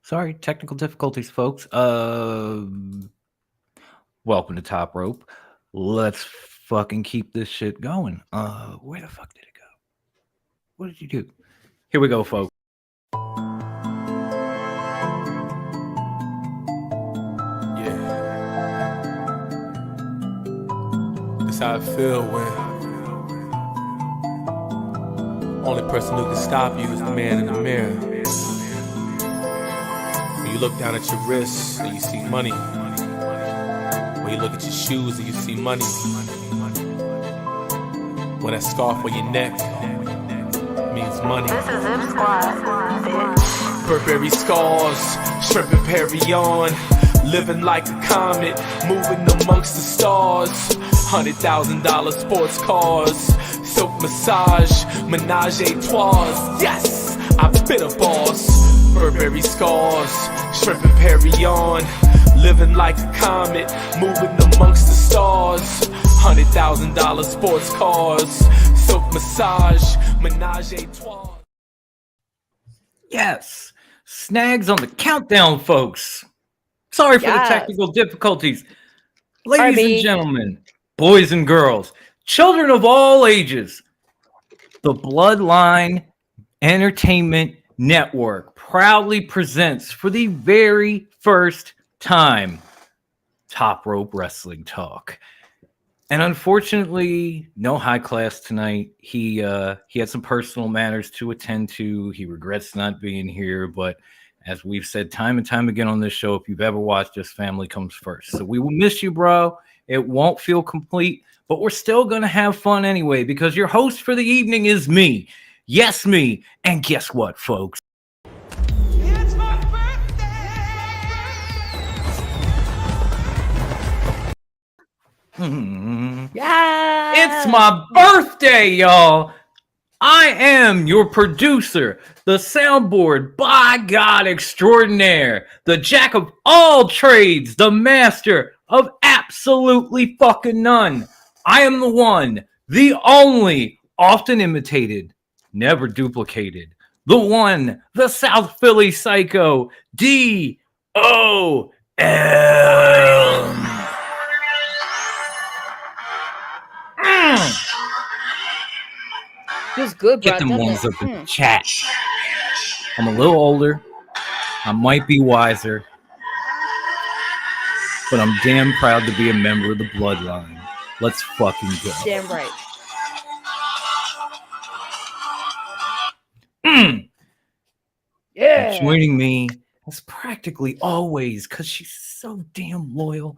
Sorry, technical difficulties, folks. Welcome to Top Rope. Let's fucking keep this shit going. Where the fuck did it go? What did you do? Here we go, folks. Yeah. That's how I feel when only person who can stop you is the man in the mirror. When you look down at your wrists and you see money. When you look at your shoes and you see money. When that scarf on your neck means money. This is Zip Squad, bitch. Burberry scars, shrimp and Perry on. Living like a comet, moving amongst the stars. $100,000 sports cars, silk massage, menage a trois. Yes, I've been a boss. Burberry scars, shrimp and Perry on. Living like a comet, moving amongst the stars. $100,000 sports cars, silk massage, menage a trois. Yes, snags on the countdown, folks. Sorry for the technical difficulties. Ladies and gentlemen, boys and girls, children of all ages, the Bloodline Entertainment Network proudly presents for the very first time Top Rope Wrestling Talk. And unfortunately, no high class tonight. He had some personal matters to attend to. He regrets not being here, but as we've said time and time again on this show, if you've ever watched this, family comes first. So we will miss you, bro. It won't feel complete, but we're still going to have fun anyway, because your host for the evening is me. Yes, me. And guess what, folks? It's my birthday! Yeah. It's my birthday, y'all. I am your producer, the soundboard by God extraordinaire, the jack of all trades, the master of absolutely fucking none. I am the one, the only, often imitated, never duplicated, the one, the South Philly Sycho, D-O-M. Feels good, bro. Get them ones up in the chat. I'm a little older. I might be wiser. But I'm damn proud to be a member of the Bloodline. Let's fucking go. Damn right. Yeah. And joining me, as practically always, because she's so damn loyal,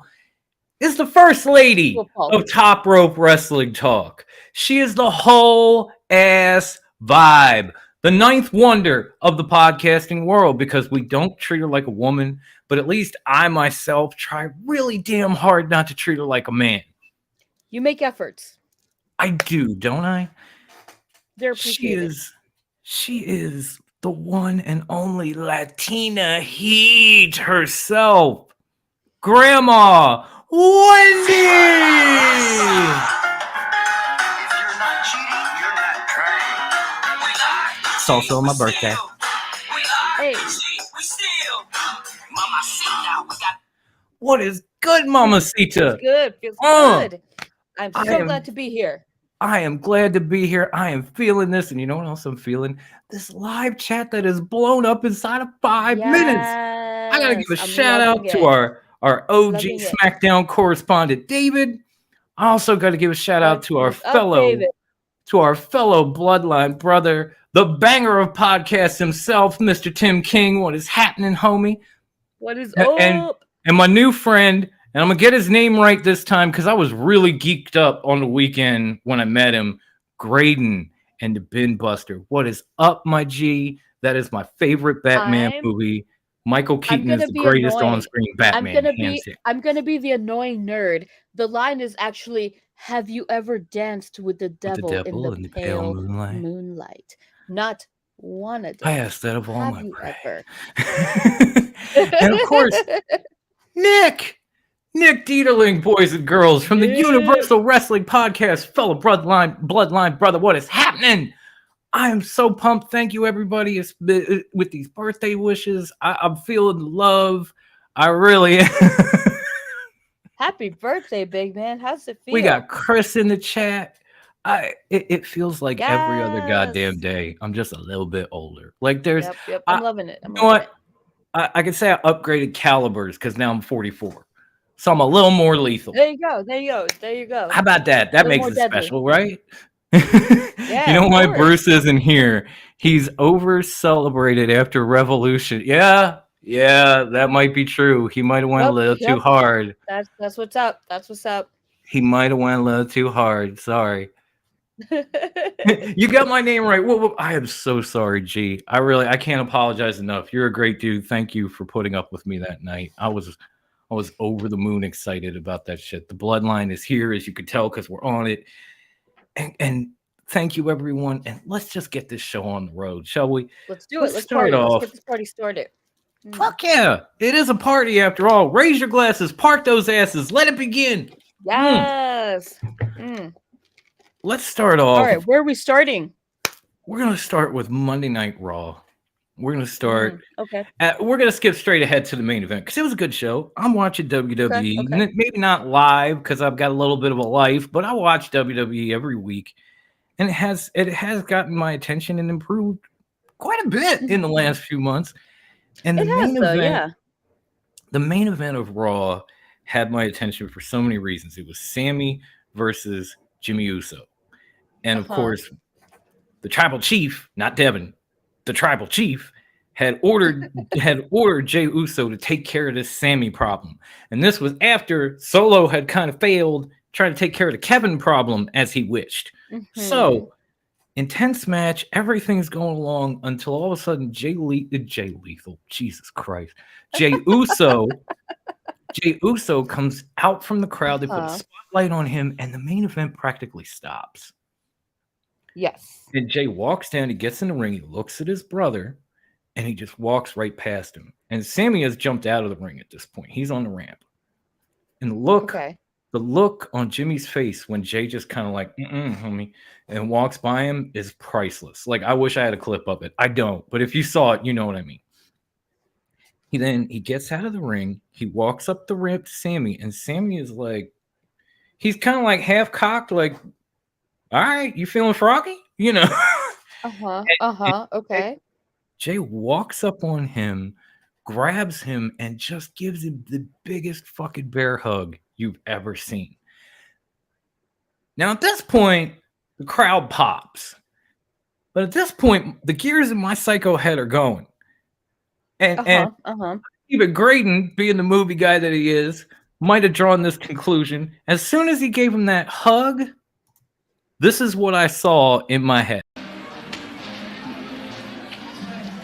is the first lady of Top Rope Wrestling Talk. She is the whole ass vibe. The ninth wonder of the podcasting world, because we don't treat her like a woman, but at least I myself try really damn hard not to treat her like a man. You make efforts. I do, don't I? They're appreciated. She is the one and only Latina heat herself. Grandma Wendy! It's also my birthday. Hey. What is good, Mamacita? Feels good. I'm so glad to be here. I am glad to be here. I am feeling this. And you know what else I'm feeling? This live chat that is blown up inside of 5 minutes. I got to give a shout out to our OG SmackDown correspondent, David. I also got to give a shout out to our fellow Bloodline brother, the banger of podcasts himself, Mr. Tim King. What is happening, homie? What is up? And my new friend, and I'm going to get his name right this time because I was really geeked up on the weekend when I met him, Graydon and the Bin Buster. What is up, my G? That is my favorite Batman movie. Michael Keaton is the greatest on-screen Batman. I'm going to be the annoying nerd. The line is actually, have you ever danced with the devil in the pale moonlight? Not wanna dance. I asked that of all my prey. And of course, Nick Dieterling, boys and girls, from the Universal Wrestling Podcast, fellow bloodline brother. What is happening? I am so pumped. Thank you, everybody. With these birthday wishes. I'm feeling the love. I really am. Happy birthday, big man. How's it feel? We got Chris in the chat. It feels like every other Yes. goddamn day. I'm just a little bit older. Like there's Yep. I'm loving it. You know what? I can say I upgraded calibers because now I'm 44. So I'm a little more lethal. There you go. How about that? That makes it deadly. special, right? Yeah. You know why course. Bruce isn't here? He's over celebrated after Revolution. Yeah, that might be true. He might have went a little too hard. That's what's up. That's what's up. He might have went a little too hard. Sorry. You got my name right. Whoa, I am so sorry, G. I can't apologize enough. You're a great dude. Thank you for putting up with me that night. I was over the moon excited about that shit. The bloodline is here, as you could tell, because we're on it. And thank you, everyone. And let's just get this show on the road, shall we? Let's do it. Let's start off. Let's get this party started. Fuck yeah. It is a party after all. Raise your glasses, park those asses. Let it begin. Yes. Let's start off. All right, where are we starting? We're going to start with Monday Night Raw. We're going to start. Okay. We're going to skip straight ahead to the main event because it was a good show. I'm watching WWE. Okay. Maybe not live because I've got a little bit of a life, but I watch WWE every week. And it has gotten my attention and improved quite a bit in the last few months. And the main event of Raw had my attention for so many reasons. It was Sammy versus Jimmy Uso. And of course, the tribal chief, not Devin, the tribal chief had ordered Jey Uso to take care of this Sammy problem. And this was after Solo had kind of failed trying to take care of the Kevin problem as he wished. So, intense match, everything's going along until all of a sudden Jey Lethal, Jesus Christ, Jey Uso comes out from the crowd. They put a spotlight on him, and the main event practically stops. Yes. And Jey walks down, he gets in the ring, he looks at his brother, and he just walks right past him. And Sammy has jumped out of the ring at this point. He's on the ramp. And the look on Jimmy's face when Jey just kind of like, homie, and walks by him is priceless. Like, I wish I had a clip of it. I don't. But if you saw it, you know what I mean. He gets out of the ring. He walks up the ramp to Sammy. And Sammy is like, he's kind of like half cocked, like, all right, you feeling froggy? You know? Okay. Jey walks up on him, grabs him, and just gives him the biggest fucking bear hug you've ever seen. Now, at this point, the crowd pops. But at this point, the gears in my Sycho head are going. And even Graydon, being the movie guy that he is, might have drawn this conclusion. As soon as he gave him that hug, this is what I saw in my head.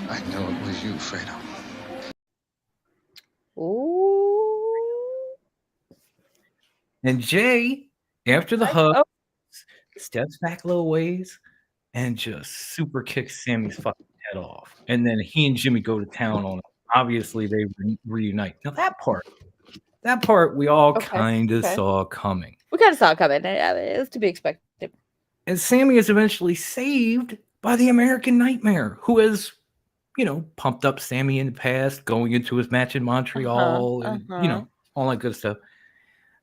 I know it was you, Fredo. Ooh. And Jey, after the hug, steps back a little ways and just super kicks Sammy's fucking head off. And then he and Jimmy go to town on it. Obviously, they reunite. Now, that part we all kind of saw coming. We kind of saw it coming. It was to be expected. And Sammy is eventually saved by the American Nightmare, who has, pumped up Sammy in the past, going into his match in Montreal, and, all that good stuff.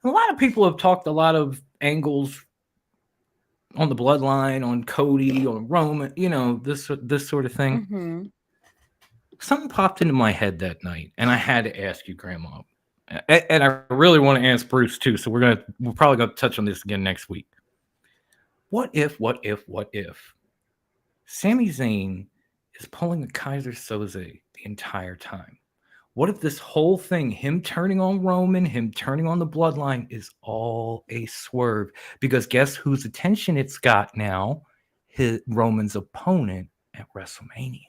And a lot of people have talked a lot of angles on the bloodline, on Cody, on Roman, this sort of thing. Something popped into my head that night, and I had to ask you, Grandma. And I really want to ask Bruce too, so we're probably gonna touch on this again next week. What if Sami Zayn is pulling a Kaiser Soze the entire time? What if this whole thing, him turning on Roman, him turning on the bloodline, is all a swerve? Because guess whose attention it's got now? Roman's opponent at WrestleMania.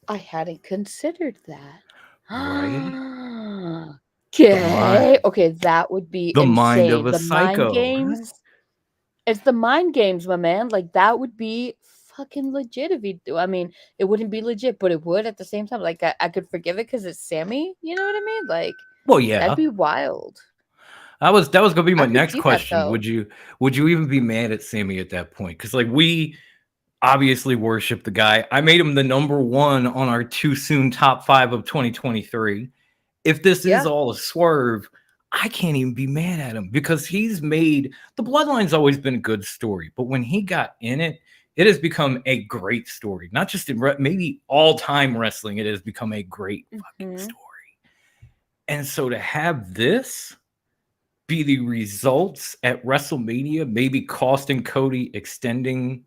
I hadn't considered that. Right? Okay, that would be the insane. Mind of a Sycho. Mind games. Right? It's the mind games, my man. Like, that would be fucking legit if he do. I mean, it wouldn't be legit, but it would at the same time. Like, I could forgive it because it's Sammy. You know what I mean? Like, well, yeah, that'd be wild. That was gonna be my next question. Would you even be mad at Sammy at that point? Because like we obviously worship the guy. I made him the number one on our too soon top 5 of 2023. If this is all a swerve, I can't even be mad at him because he's made the Bloodline's always been a good story, but when he got in it, it has become a great story. Not just in maybe all-time wrestling, it has become a great fucking story. And so to have this be the results at WrestleMania, maybe costing Cody extending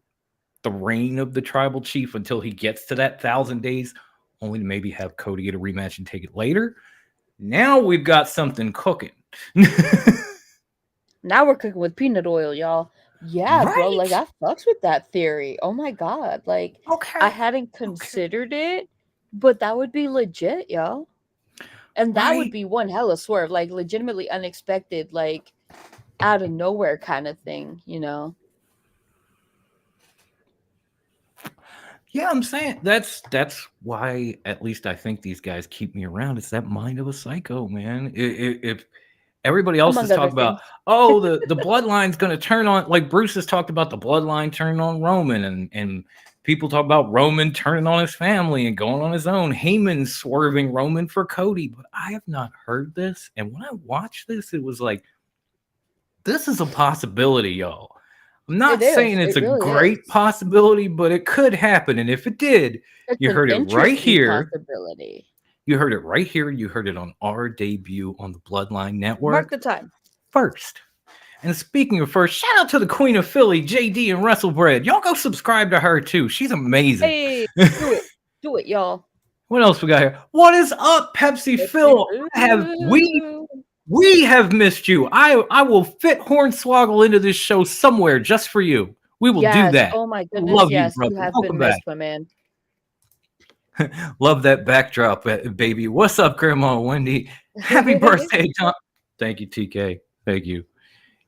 the reign of the tribal chief until he gets to that 1,000 days, only to maybe have Cody get a rematch and take it later. Now we've got something cooking. Now we're cooking with peanut oil, y'all. Yeah, bro. Like, I fucks with that theory. Oh my god. Like, I hadn't considered it, but that would be legit, y'all. And that would be one hella swerve, like legitimately unexpected, like out of nowhere kind of thing, you know? Yeah, I'm saying that's why at least I think these guys keep me around. It's that mind of a psycho, man. If everybody else is talking about, oh, the bloodline's going to turn on, like Bruce has talked about the bloodline turning on Roman, and people talk about Roman turning on his family and going on his own. Heyman swerving Roman for Cody, but I have not heard this. And when I watched this, it was like, this is a possibility, y'all. I'm not saying it's a great possibility, but it could happen. And if it did, you heard it right here. You heard it right here. You heard it on our debut on the Bloodline Network. Mark the time. First. And speaking of first, shout out to the Queen of Philly, JD and WrestleBread. Y'all go subscribe to her too. She's amazing. Hey, do it. Do it, y'all. What else we got here? What is up, Pepsi Phil? We have missed you. I will fit Hornswoggle into this show somewhere just for you. We will do that. Oh my goodness. Love yes, you, brother. You have Welcome been back. missed, my man. Love that backdrop, baby. What's up, Grandma Wendy? Happy birthday, Tom. Thank you, TK. Thank you.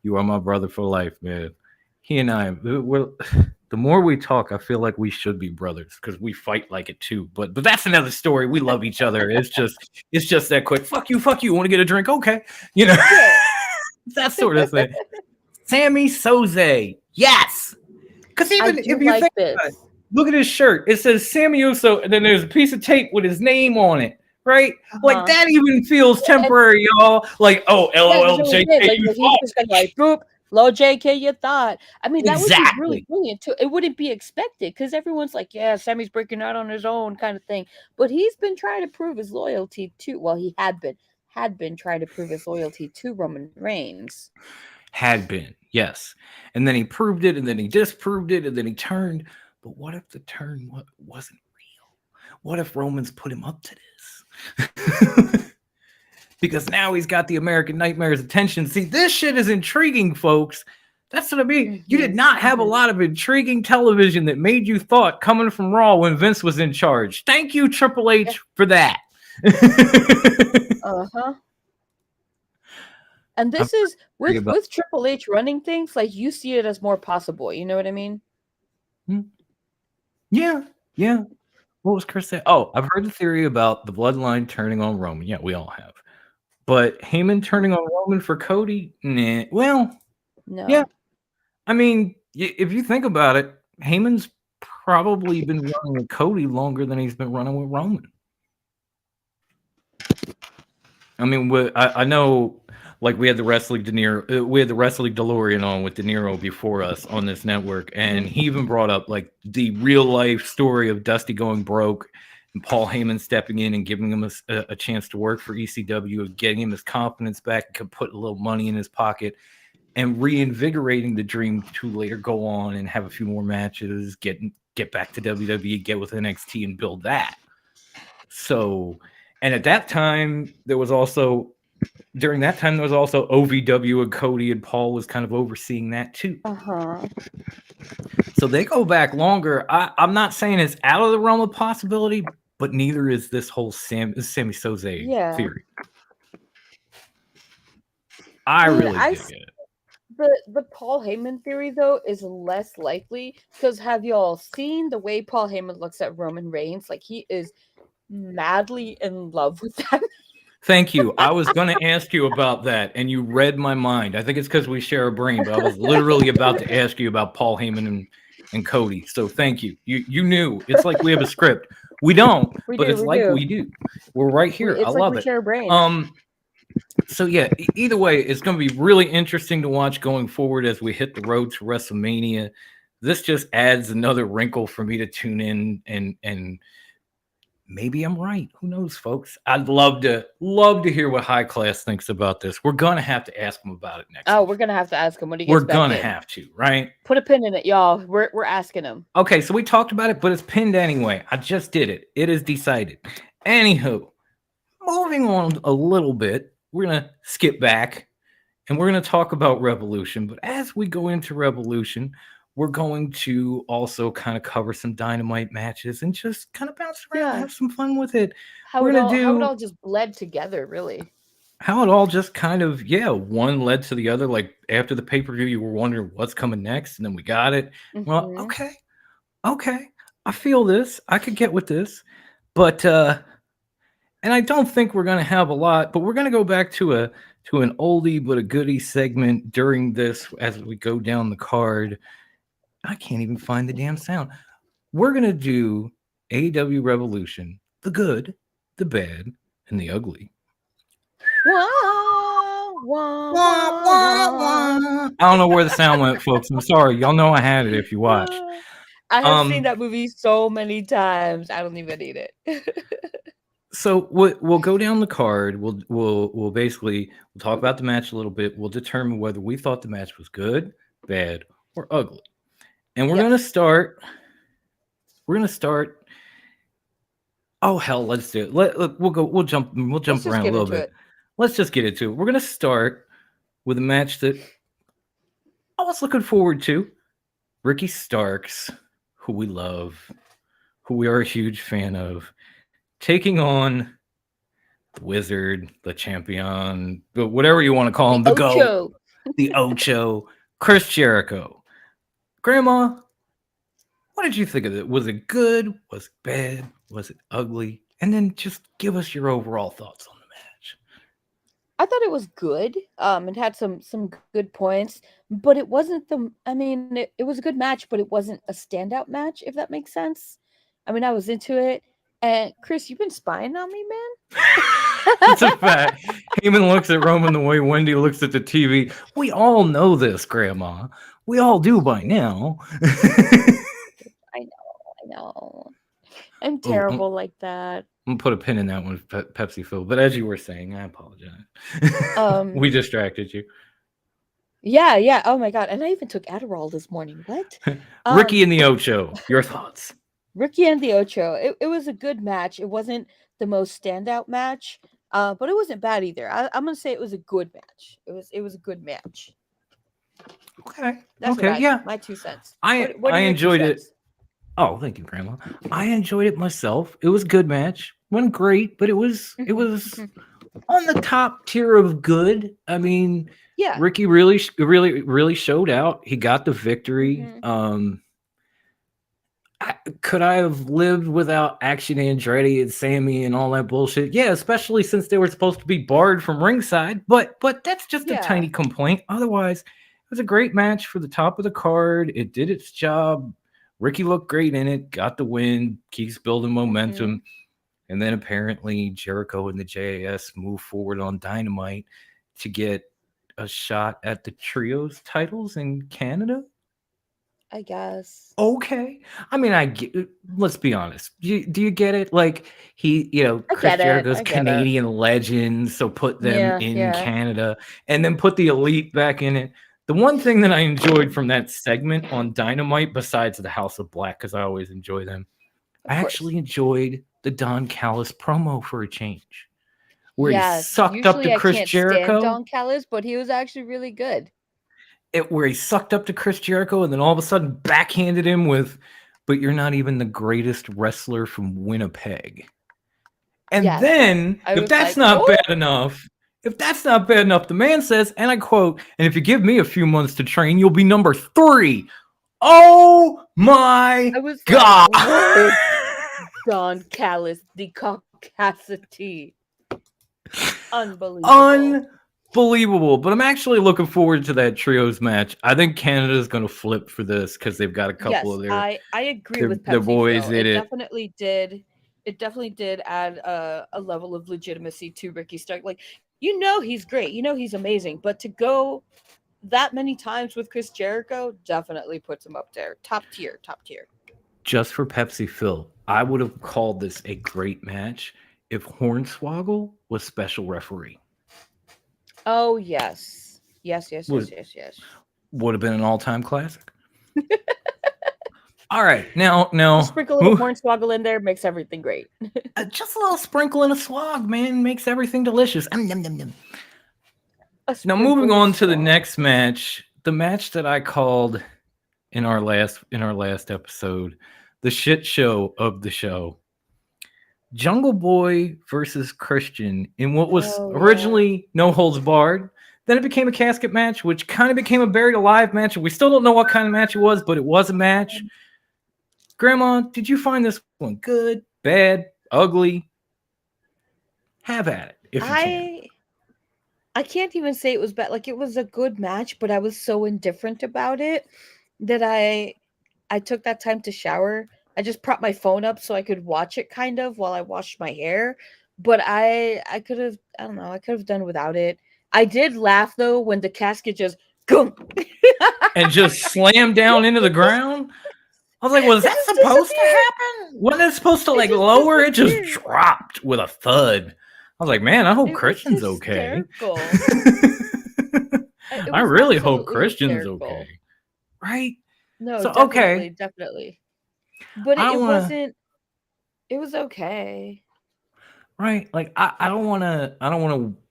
You are my brother for life, man. He and I, the more we talk, I feel like we should be brothers because we fight like it too. But that's another story. We love each other. It's just that quick. Fuck you. Want to get a drink? Okay. You know, that sort of thing. Sammy Soze. Yes. Because even if you think about it, look at his shirt. It says Sammy Uso, and then there's a piece of tape with his name on it. Right? Like that even feels temporary, y'all. Like, oh, LOL, JK, you thought. Like, boop. Low JK, you thought. I mean, that would be really brilliant too. It wouldn't be expected because everyone's like, yeah, Sammy's breaking out on his own kind of thing. But he's been trying to prove his loyalty to, well, he had been trying to prove his loyalty to Roman Reigns. Had been, yes. And then he proved it, and then he disproved it, and then he turned. But what if the turn wasn't real? What if Roman's put him up to this? Because now he's got the American Nightmare's attention. See, this shit is intriguing, folks. That's what I mean. Mm-hmm. You did not have a lot of intriguing television that made you thought coming from Raw when Vince was in charge. Thank you, Triple H, for that. And this is with Triple H running things, like you see it as more possible. You know what I mean? Yeah. What was Chris saying? Oh, I've heard the theory about the bloodline turning on Roman. Yeah, we all have. But Heyman turning on Roman for Cody? Nah. Well, no. Yeah. I mean, if you think about it, Heyman's probably been running with Cody longer than he's been running with Roman. I mean, I know, like we had the wrestling DeLorean on with De Niro before us on this network, and he even brought up like the real life story of Dusty going broke and Paul Heyman stepping in and giving him a chance to work for ECW, of getting him his confidence back, and could put a little money in his pocket, and reinvigorating the dream to later go on and have a few more matches, get back to WWE, get with NXT, and build that. So, and at that time, there was also OVW, and Cody and Paul was kind of overseeing that too. So they go back longer. I'm not saying it's out of the realm of possibility, but neither is this whole Sammy Soze theory. I really dig it. The Paul Heyman theory, though, is less likely because have y'all seen the way Paul Heyman looks at Roman Reigns? Like, he is madly in love with that. Thank you. I was going to ask you about that, and you read my mind. I think it's because we share a brain, but I was literally about to ask you about Paul Heyman and Cody. So thank you. You knew. It's like we have a script. We don't, but it's like we do. We're right here. I love it. Share brains. So yeah, either way, it's going to be really interesting to watch going forward as we hit the road to WrestleMania. This just adds another wrinkle for me to tune in and maybe I'm right. Who knows, folks? I'd love to hear what High Class thinks about this. We're gonna have to ask him about it next. Oh, week. We're gonna have to ask him when he gets We're back gonna in. have to, right? Put a pin in it, y'all. We're asking him. Okay, so we talked about it, but it's pinned anyway. I just did it. It is decided. Anywho, moving on a little bit, we're gonna skip back and we're gonna talk about Revolution. But as we go into Revolution, we're going to also kind of cover some Dynamite matches and just kind of bounce around and have some fun with it. How it all just bled together, really. How it all just kind of, one led to the other. Like after the pay-per-view, you were wondering what's coming next, and then we got it. Mm-hmm. Well, okay. I feel this. I could get with this. But and I don't think we're gonna have a lot, but we're gonna go back to an oldie but a goodie segment during this as we go down the card. I can't even find the damn sound. We're going to do AEW Revolution, the good, the bad, and the ugly. Wah, wah, wah, wah. I don't know where the sound went, folks. I'm sorry. Y'all know I had it if you watched. I have seen that movie so many times. I don't even need it. So we'll go down the card. We'll basically talk about the match a little bit. We'll determine whether we thought the match was good, bad, or ugly. And we're gonna start. Oh hell, let's do it. We'll jump around a little bit. Let's just get into it. We're gonna start with a match that I was looking forward to. Ricky Starks, who we love, who we are a huge fan of, taking on the Wizard, the Champion, but whatever you want to call him, the GOAT, the Ocho, Chris Jericho. Grandma, what did you think of it? Was it good? Was it bad? Was it ugly? And then just give us your overall thoughts on the match. I thought it was good. It had some good points, but it wasn't it was a good match, but it wasn't a standout match, if that makes sense. I mean, I was into it. And Chris, you've been spying on me, man? It's a fact. Heyman looks at Roman the way Wendy looks at the TV. We all know this, Grandma. We all do by now. I know. I'm terrible like that. I'm gonna put a pin in that one, Pepsi Phil. But as you were saying, I apologize. We distracted you. Yeah. Oh my god! And I even took Adderall this morning. What? Ricky and the Ocho. Your thoughts? Ricky and the Ocho. It was a good match. It wasn't the most standout match, but it wasn't bad either. I'm gonna say it was a good match. It was a good match. Okay. That's my 2 cents. I enjoyed it. Oh, thank you, Grandma. I enjoyed it myself. It was a good match. Wasn't great, but it was on the top tier of good. I mean, Ricky really showed out. He got the victory. Could I have lived without Action Andretti and Sammy and all that bullshit? Yeah, especially since they were supposed to be barred from ringside. But that's just a tiny complaint. Otherwise, it was a great match for the top of the card. It did its job. Ricky looked great in it, got the win, keeps building momentum. And then apparently Jericho and the JAS move forward on Dynamite to get a shot at the trios titles in Canada. I guess. Okay. I mean, let's be honest. Do you get it? Like Chris Jericho's Canadian legend, so put them in Canada and then put the Elite back in it. The one thing that I enjoyed from that segment on Dynamite, besides the House of Black, because I always enjoy them, I actually enjoyed the Don Callis promo for a change. Where he sucked up to Chris Jericho. Stand Don Callis, but he was actually really good. Where he sucked up to Chris Jericho and then all of a sudden backhanded him with, but you're not even the greatest wrestler from Winnipeg. And then, if that's not bad enough, the man says, and I quote, and if you give me a few months to train, you'll be number 3. Oh my God. Like, Don Callis, the caucasity. Unbelievable. believable. But I'm actually looking forward to that trios match. I think Canada's going to flip for this because they've got a couple Yes, of I agree with their Pepsi boys Phil. in It it. definitely did. It definitely did add a level of legitimacy to Ricky Stark. Like, he's great. He's amazing. But to go that many times with Chris Jericho definitely puts him up there. Top tier. Just for Pepsi Phil, I would have called this a great match if Hornswoggle was special referee. Oh, yes. Yes. Would have been an all-time classic. All right, now, Just sprinkle a little Hornswoggle in there, makes everything great. just a little sprinkle in a swag, man, makes everything delicious. Now, moving on to the next match, the match that I called in our last episode, the shit show of the show. Jungle Boy versus Christian in what was originally no holds barred. Then it became a casket match, which kind of became a buried alive match. We still don't know what kind of match it was, but it was a match. Grandma, did you find this one good, bad, ugly? Have at it if you can. I can't even say it was bad. Like, it was a good match, but I was so indifferent about it that I took that time to shower. I just propped my phone up so I could watch it kind of while I washed my hair. But I could have, I don't know, I could have done without it. I did laugh though when the casket just gunk and just slammed down into the ground. I was like, was that supposed to happen? Wasn't it supposed to like lower? It just dropped with a thud. I was like, man, I hope Christian's okay. I really hope Christian's okay. Right? No, so, definitely. But it wasn't. It was okay. Right? Like I don't want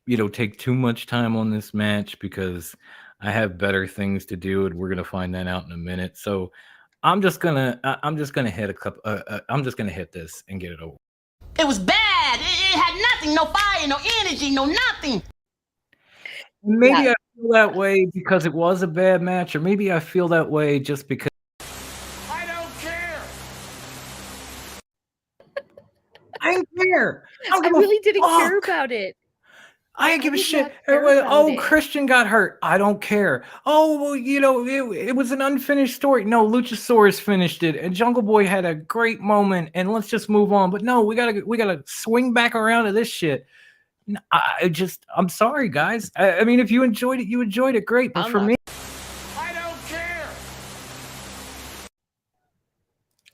to take too much time on this match because I have better things to do, and we're gonna find that out in a minute. So I'm just gonna hit I'm just gonna hit this and get it over. It was bad. It had nothing, no fire, no energy, no nothing. Maybe I feel that way because it was a bad match, or maybe I feel that way just because I don't care. I didn't care. I really didn't care about it. I didn't give a shit. Christian got hurt. I don't care. Oh, well, it was an unfinished story. No, Luchasaurus finished it, and Jungle Boy had a great moment, and let's just move on. But no, we gotta swing back around to this shit. I'm sorry, guys. I mean, if you enjoyed it, you enjoyed it. Great, but for me, I don't care.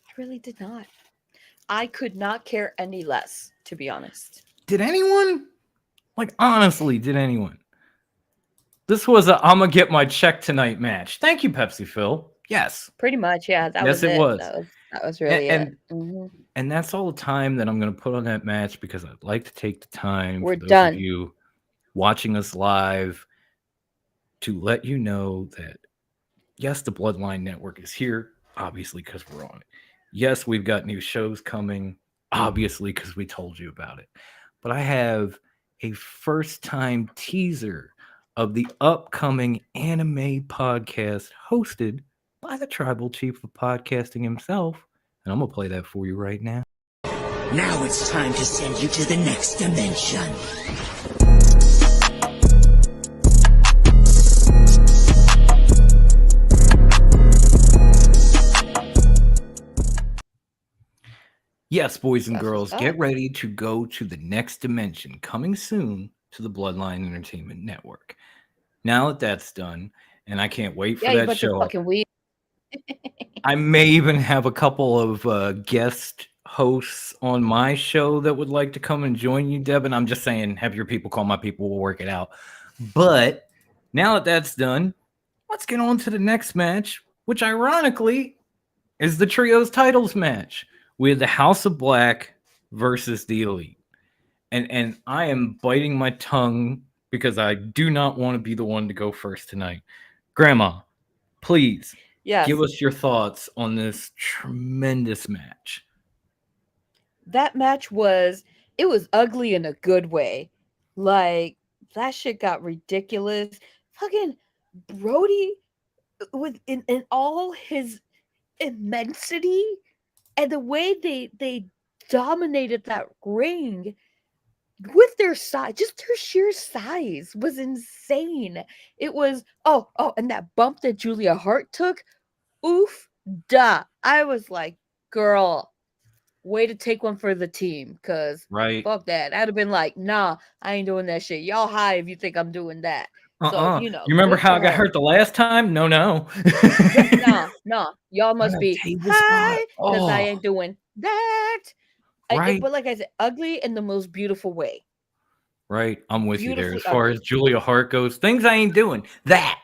I really did not. I could not care any less, to be honest. Did anyone? Like, honestly, did anyone? This was a I'm gonna get my check tonight match. Thank you, Pepsi Phil. Yes. Pretty much, yeah. That was it. That was really it. And that's all the time that I'm gonna put on that match because I'd like to take the time for those of you watching us live to let you know that yes, the Bloodline Network is here, obviously, because we're on it. Yes, we've got new shows coming, obviously, because we told you about it. But I have a first-time teaser of the upcoming anime podcast hosted by the tribal chief of podcasting himself. And I'm going to play that for you right now. Now it's time to send you to the next dimension. Yes, boys and girls, get ready to go to the next dimension, coming soon to the Bloodline Entertainment Network. Now that that's done, and I can't wait for that show. I may even have a couple of guest hosts on my show that would like to come and join you, Devin. I'm just saying, have your people call my people, we'll work it out. But now that that's done, let's get on to the next match, which ironically is the Trios titles match with the House of Black versus the Elite. And I am biting my tongue because I do not want to be the one to go first tonight. Grandma, please give us your thoughts on this tremendous match. That match was ugly in a good way. Like, that shit got ridiculous. Fucking Brody in all his immensity and the way they dominated that ring, with their size, just their sheer size was insane. It was and that bump that Julia Hart took, oof, duh. I was like, girl, way to take one for the team, cause Right. fuck that. I'd have been like, nah, I ain't doing that shit. Y'all high if you think I'm doing that. So You remember good how for I got her. hurt the last time? No. Yeah, nah. Y'all must be table spot. high because I Oh, ain't doing that. right. But like I said, ugly in the most beautiful way. Right. I'm with you there. Beautifully As far as ugly. Julia Hart goes, things I ain't doing. That.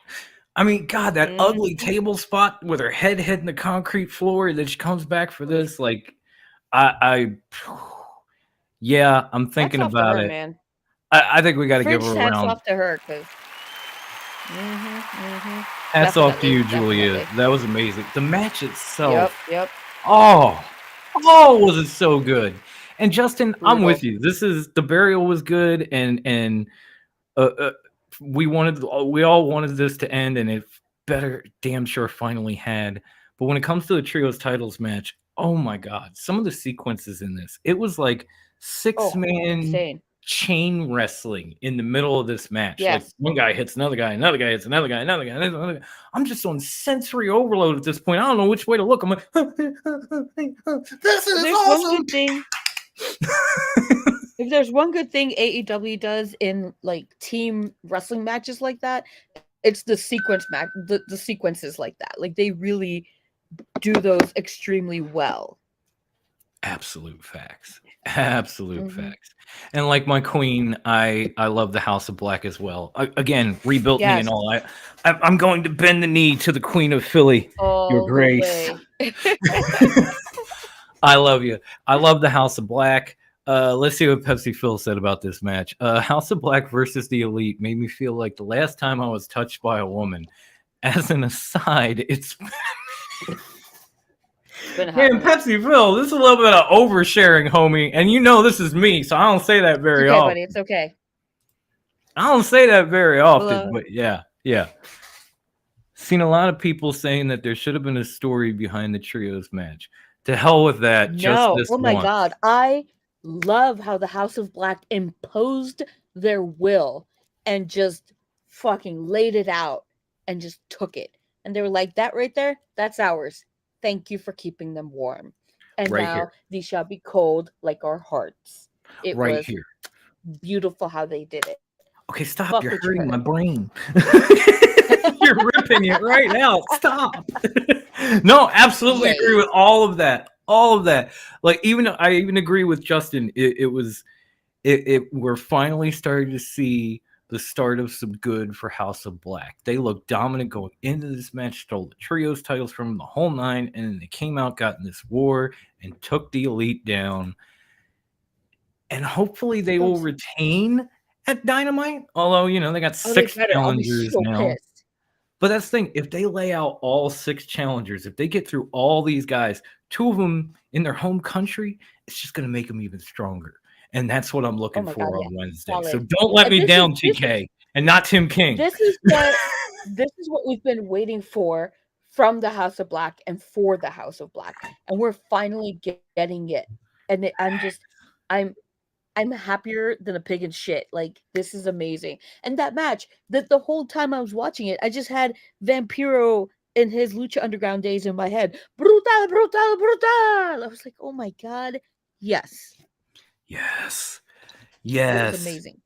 I mean, God, that ugly Mhm. table spot with her head hitting the concrete floor, and then she comes back for this. Like, I yeah, I'm Hats thinking off to about her, it. man. I think we got to give her Fridge a hats round. off to her, because Hats off to you, Julia. definitely. That was amazing. The match itself. Yep. Oh, was it so good? And Justin, I'm Brutal. with you. The burial was good, and we all wanted this to end, and it better damn sure finally had. But when it comes to the trios titles match, oh my god, some of the sequences in this, it was like Oh, 6-man insane. chain wrestling in the middle of this match. Like Yes. one guy hits another guy, another guy hits another guy, another guy, another guy. I'm just on sensory overload at this point. I don't know which way to look. I'm like, this is There's one awesome. good thing. If there's one good thing AEW does in like team wrestling matches like that, it's the the sequences like that. Like they really do those extremely well. Absolute facts. Absolute facts. And like my queen, I love the House of Black as well. Again, rebuilt me and Yes. all. I'm going to bend the knee to the Queen of Philly, Your All the Grace. way. I love you. I love the House of Black. Let's see what Pepsi Phil said about this match. House of Black versus the Elite made me feel like the last time I was touched by a woman. As an aside, it's Been a hot man, minute. Pepsi Phil, this is a little bit of oversharing, homie. And you know this is me, so I don't say that It's very okay, often. buddy. It's okay. I don't say that very often, Well, but yeah. Seen a lot of people saying that there should have been a story behind the trios match. To hell with that. Just no. this Oh my once. god. I love how the House of Black imposed their will and just fucking laid it out and just took it. And they were like, that right there, that's ours. Thank you for keeping them warm. And Right now here. these shall be cold like our hearts. It Right was here. beautiful how they did it. Okay, stop. Fuck You're what you hurting my heard. brain. You're ripping it right out. Stop. No, absolutely Yay. agree with all of that. All of that. Like I even agree with Justin. We're finally starting to see the start of some good for House of Black. They looked dominant going into this match, stole the trios titles from them, the whole nine, and then they came out, got in this war, and took the Elite down. And hopefully they will retain at Dynamite. Although, they got 6 challengers so now. pissed. But that's the thing. If they lay out all 6 challengers, if they get through all these guys, 2 of them in their home country, it's just going to make them even stronger. And that's what I'm looking for God, on Wednesday. solid. So don't let And me down, TK, and not Tim King. This is what we've been waiting for from the House of Black and for the House of Black, and we're finally getting it. And I'm happier than a pig in shit. Like, this is amazing. And that match, the whole time I was watching it, I just had Vampiro in his Lucha Underground days in my head. Brutal. I was like, oh my god, yes. It was amazing.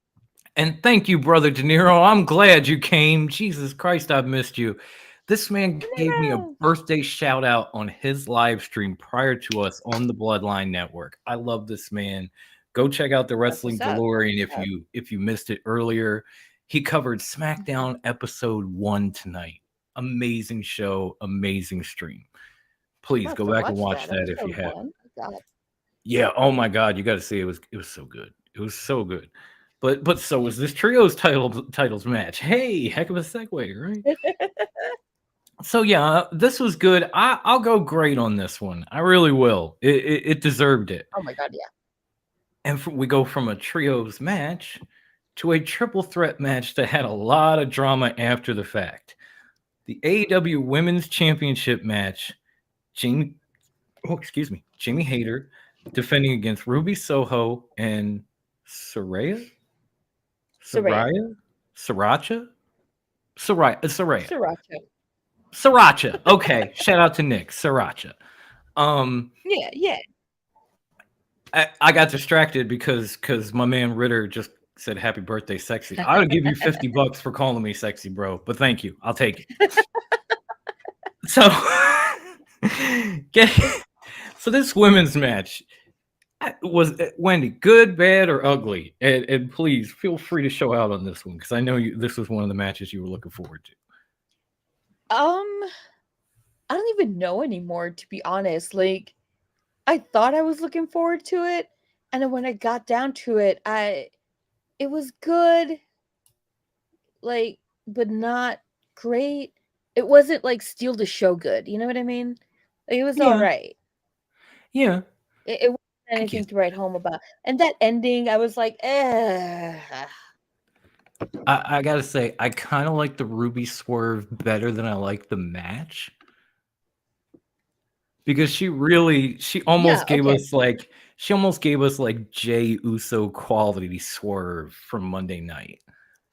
And thank you, Brother De Niro. I'm glad you came. Jesus Christ, I've missed you. This man gave me a birthday shout out on his live stream prior to us on the Bloodline Network. I love this man. Go check out the Wrestling DeLorean if you missed it earlier. He covered SmackDown episode 1 tonight. Amazing show, amazing stream. Please go back and watch that if you haven't. Yeah, oh my God, you got to see it. It was so good. It was so good. But so was this trios titles match. Hey, heck of a segue, right? So yeah, this was good. I'll go great on this one. I really will. It deserved it. Oh my God, yeah. And we go from a trios match to a triple threat match that had a lot of drama after the fact. The AEW Women's Championship match. Jamie Hayter defending against Ruby Soho and Saraya? Saraya. Sriracha? Saraya. Sriracha. Sriracha. Okay. Shout out to Nick. Sriracha. Yeah. I got distracted because my man Ritter just said happy birthday, sexy. I would give you $50 for calling me sexy, bro. But thank you. I'll take it. So so this women's match was Wendy good, bad, or ugly? And please feel free to show out on this one because I know this was one of the matches you were looking forward to. I don't even know anymore, to be honest. Like, I thought I was looking forward to it, and then when I got down to it, it was good, like, but not great. It wasn't like steal the show good. You know what I mean? Like, it was all right. Yeah. It wasn't anything to write home about. And that ending, I was like, eh. I gotta say, I kind of like the Ruby swerve better than I like the match. Because she almost gave us like Jey Uso quality swerve from Monday night.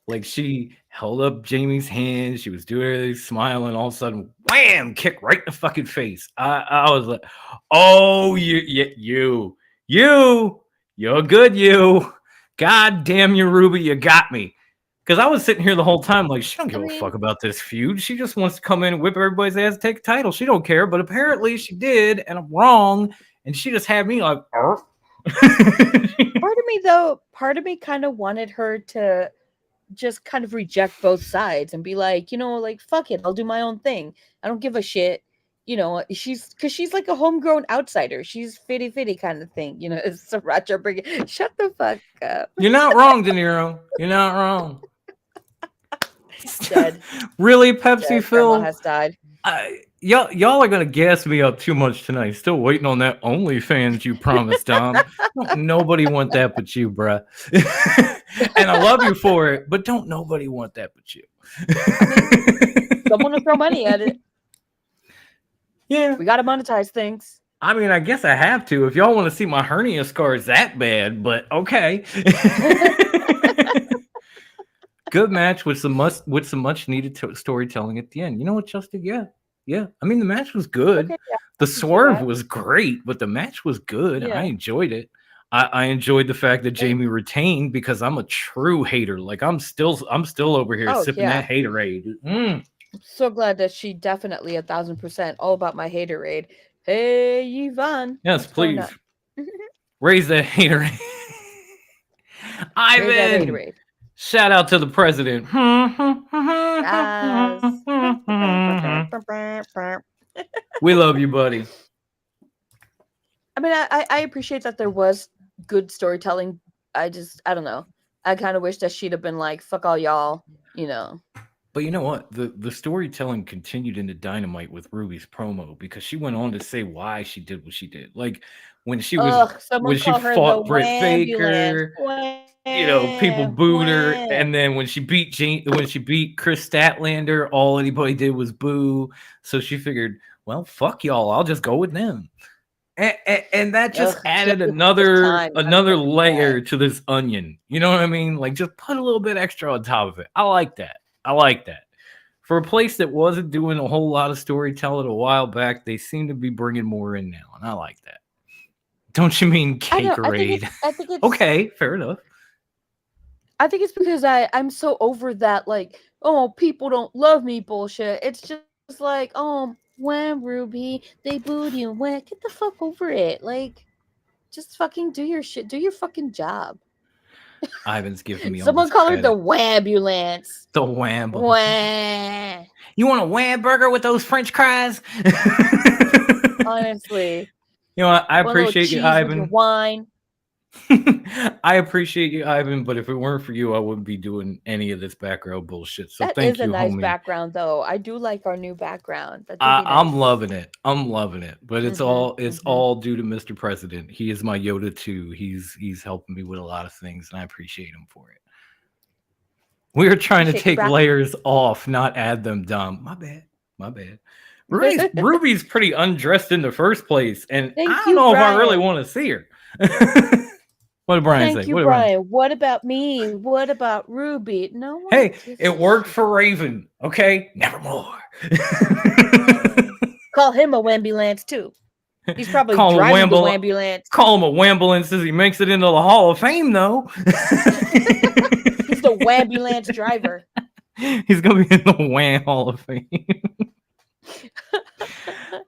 Like she held up Jamie's hand, she was doing everything, smiling, all of a sudden, wham, kick right in the fucking face. I was like, oh, you're good, you. God damn you, Ruby, you got me. Because I was sitting here the whole time like, she don't give a fuck about this feud. She just wants to come in and whip everybody's ass and take a title. She don't care. But apparently she did, and I'm wrong. And she just had me like, part of me kind of wanted her to just kind of reject both sides and be like, like, fuck it, I'll do my own thing. I don't give a shit. She's like a homegrown outsider. She's fitty kind of thing. It's Sriracha bringing. Shut the fuck up. You're not wrong, De Niro. You're not wrong. Dead. Really, Pepsi Dead. Phil? Grandma has died. Y'all are gonna gas me up too much tonight. Still waiting on that OnlyFans you promised, Dom. Nobody want that but you, bruh. And I love you for it, but don't nobody want that but you. Someone will throw money at it. Yeah, we gotta monetize things. I mean, I guess I have to if y'all want to see my hernia scars that bad, but okay. Good match with some much needed storytelling at the end. You know what, Justin? Yeah. I mean, the match was good. Okay, yeah. The swerve was great, but the match was good. Yeah. I enjoyed it. I enjoyed the fact that Jamie retained because I'm a true hater. Like I'm still over here sipping that haterade. I'm so glad that she definitely 1,000% all about my haterade. Hey, Yvonne. Yes, please raise that haterade. Ivan. Raise that haterade. Shout out to the president. We love you, buddy. I mean, I appreciate that there was good storytelling. I don't know. I kind of wish that she'd have been like, fuck all y'all, But you know what? The storytelling continued into Dynamite with Ruby's promo because she went on to say why she did what she did. Like when she fought Britt Baker, people booed her, and then when she beat Chris Statlander, all anybody did was boo. So she figured, well, fuck y'all, I'll just go with them. And that just added another layer to this onion. You know what I mean? Like just put a little bit extra on top of it. I like that. For a place that wasn't doing a whole lot of storytelling a while back, they seem to be bringing more in now, and I like that. Don't you mean Cakerade? I think it's okay, fair enough. I think it's because I'm so over that, like, oh, people don't love me bullshit. It's just like, oh, when Ruby, they booed you. When get the fuck over it. Like, just fucking do your shit. Do your fucking job. Ivan's giving me someone call her the Wambulance. The Wambulance. You want a Wham burger with those French fries? Honestly, I appreciate you, Ivan. Wine. I appreciate you, Ivan, but if it weren't for you, I wouldn't be doing any of this background bullshit. So that thank you, homie. That is a nice background, though. I do like our new background. I'm loving it. But it's all due to Mr. President. He is my Yoda too. He's helping me with a lot of things, and I appreciate him for it. We're trying to take layers off, not add them. Dumb. My bad. Ruby's pretty undressed in the first place, and I don't know if I really want to see her. What did Brian say? Thank you, What did Brian say? Brian. What about me? What about Ruby? No one. Hey, gives it a worked shit. for Raven. Okay, nevermore. Call him a Wambulance too. He's probably Call him a driving the Wamble. Wambulance. Call him a Wambulance as he makes it into the Hall of Fame, though. He's the Wambulance driver. He's gonna be in the Wham Hall of Fame.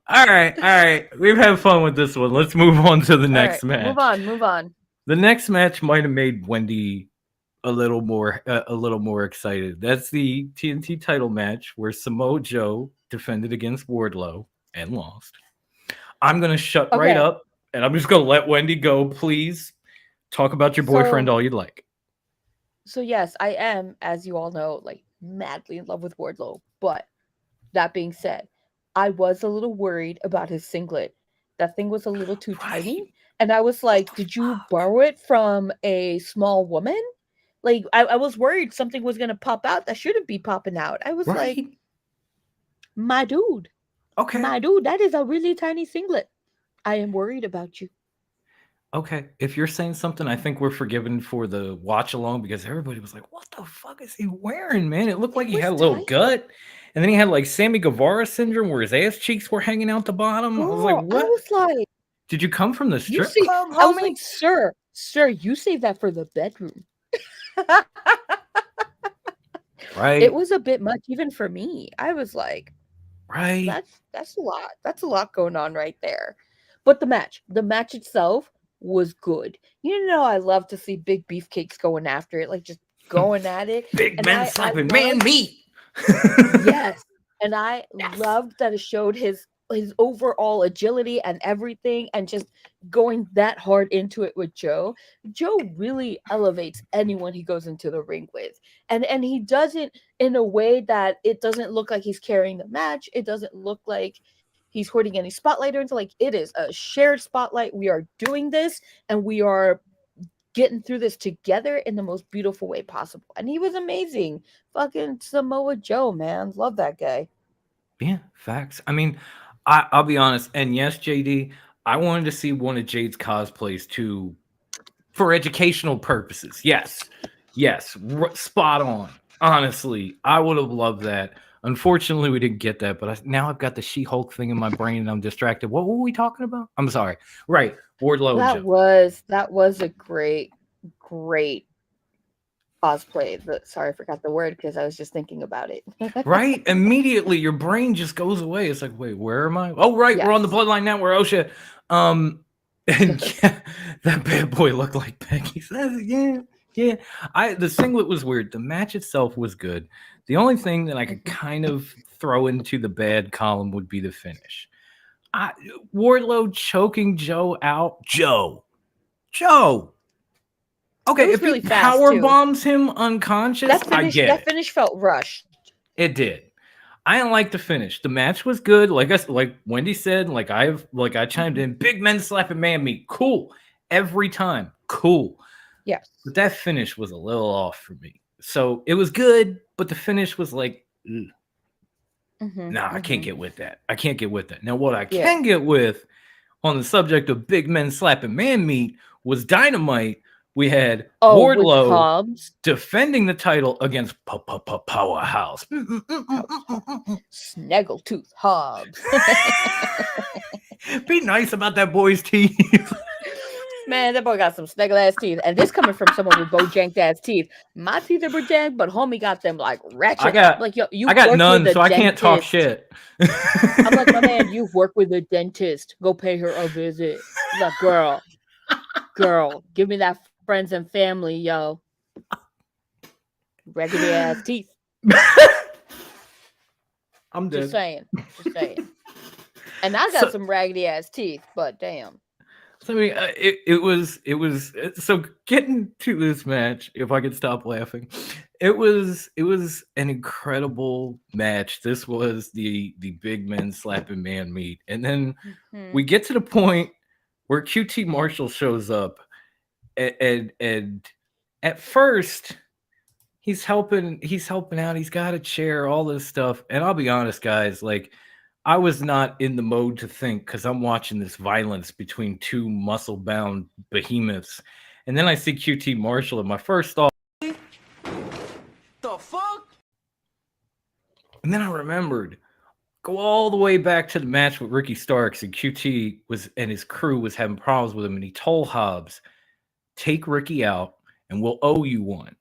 All right. We've had fun with this one. Let's move on to the next match. Move on. The next match might have made Wendy a little more excited. That's the TNT title match where Samoa Joe defended against Wardlow and lost. I'm gonna shut right up and I'm just gonna let Wendy go. Please talk about your boyfriend all you'd like. So yes, I am, as you all know, like madly in love with Wardlow. But that being said, I was a little worried about his singlet. That thing was a little too tiny. And I was like, did you borrow it from a small woman? Like, I was worried something was going to pop out that shouldn't be popping out. I was like, my dude. Okay. My dude, that is a really tiny singlet. I am worried about you. Okay. If you're saying something, I think we're forgiven for the watch along because everybody was like, what the fuck is he wearing, man? It looked like he had a little gut. And then he had like Sammy Guevara syndrome where his ass cheeks were hanging out the bottom. I was like, what? I was like, did you come from the strip club, homie? I was like, sir, you save that for the bedroom. Right. It was a bit much even for me. I was like, right. That's a lot. That's a lot going on right there. But the match itself was good. You know, I love to see big beefcakes going after it, like just going at it. Big men slapping man meat. Yes. And I loved that it showed his overall agility and everything and just going that hard into it with Joe. Joe really elevates anyone he goes into the ring with. And he does it in a way that it doesn't look like he's carrying the match. It doesn't look like he's hoarding any spotlight or anything. Like, it is a shared spotlight. We are doing this and we are getting through this together in the most beautiful way possible. And he was amazing. Fucking Samoa Joe, man. Love that guy. Yeah, facts. I mean, I'll be honest. And yes, JD, I wanted to see one of Jade's cosplays too for educational purposes. Yes, spot on. Honestly, I would have loved that. Unfortunately, we didn't get that, but now I've got the She-Hulk thing in my brain and I'm distracted. What were we talking about? I'm sorry. Right. Wardlow. That was a great cosplay. Sorry, I forgot the word because I was just thinking about it. Right? Immediately your brain just goes away. It's like, wait, where am I? Oh, right. Yes. We're on the Bloodline Network. Oh shit. And yeah, that bad boy looked like Becky. Yeah. The singlet was weird. The match itself was good. The only thing that I could kind of throw into the bad column would be the finish. Wardlow choking Joe out. Joe. Okay, if really he power bombs him unconscious, I get that finish felt rushed. It did. I didn't like the finish. The match was good. Like Wendy said, like I chimed in, big men slapping man meat. Cool. Every time. Cool. Yes. But that finish was a little off for me. So it was good, but the finish was like, I can't get with that. Now, what I can get with on the subject of big men slapping man meat was Dynamite. We had Wardlow defending the title against Powerhouse. Snaggletooth Hobbs. Be nice about that boy's teeth. Man, that boy got some snaggle ass teeth. And this coming from someone with bojanked ass teeth. My teeth are bojanked, but homie got them like ratchet. I got none, so I can't talk shit. I'm like, my man, you work with a dentist. Go pay her a visit. Like, girl, give me that friends and family, yo. Raggedy ass teeth. I'm dead. Just saying. And I got some raggedy ass teeth, but damn. I mean, it was so getting to this match. If I could stop laughing, it was an incredible match. This was the big men slapping man meat, and then we get to the point where QT Marshall shows up, and at first he's helping out. He's got a chair, all this stuff, and I'll be honest, guys, like, I was not in the mode to think because I'm watching this violence between two muscle-bound behemoths. And then I see QT Marshall, and my first thought, The fuck? and then I remembered, go all the way back to the match with Ricky Starks, and QT and his crew was having problems with him, and he told Hobbs, take Ricky out, and we'll owe you one.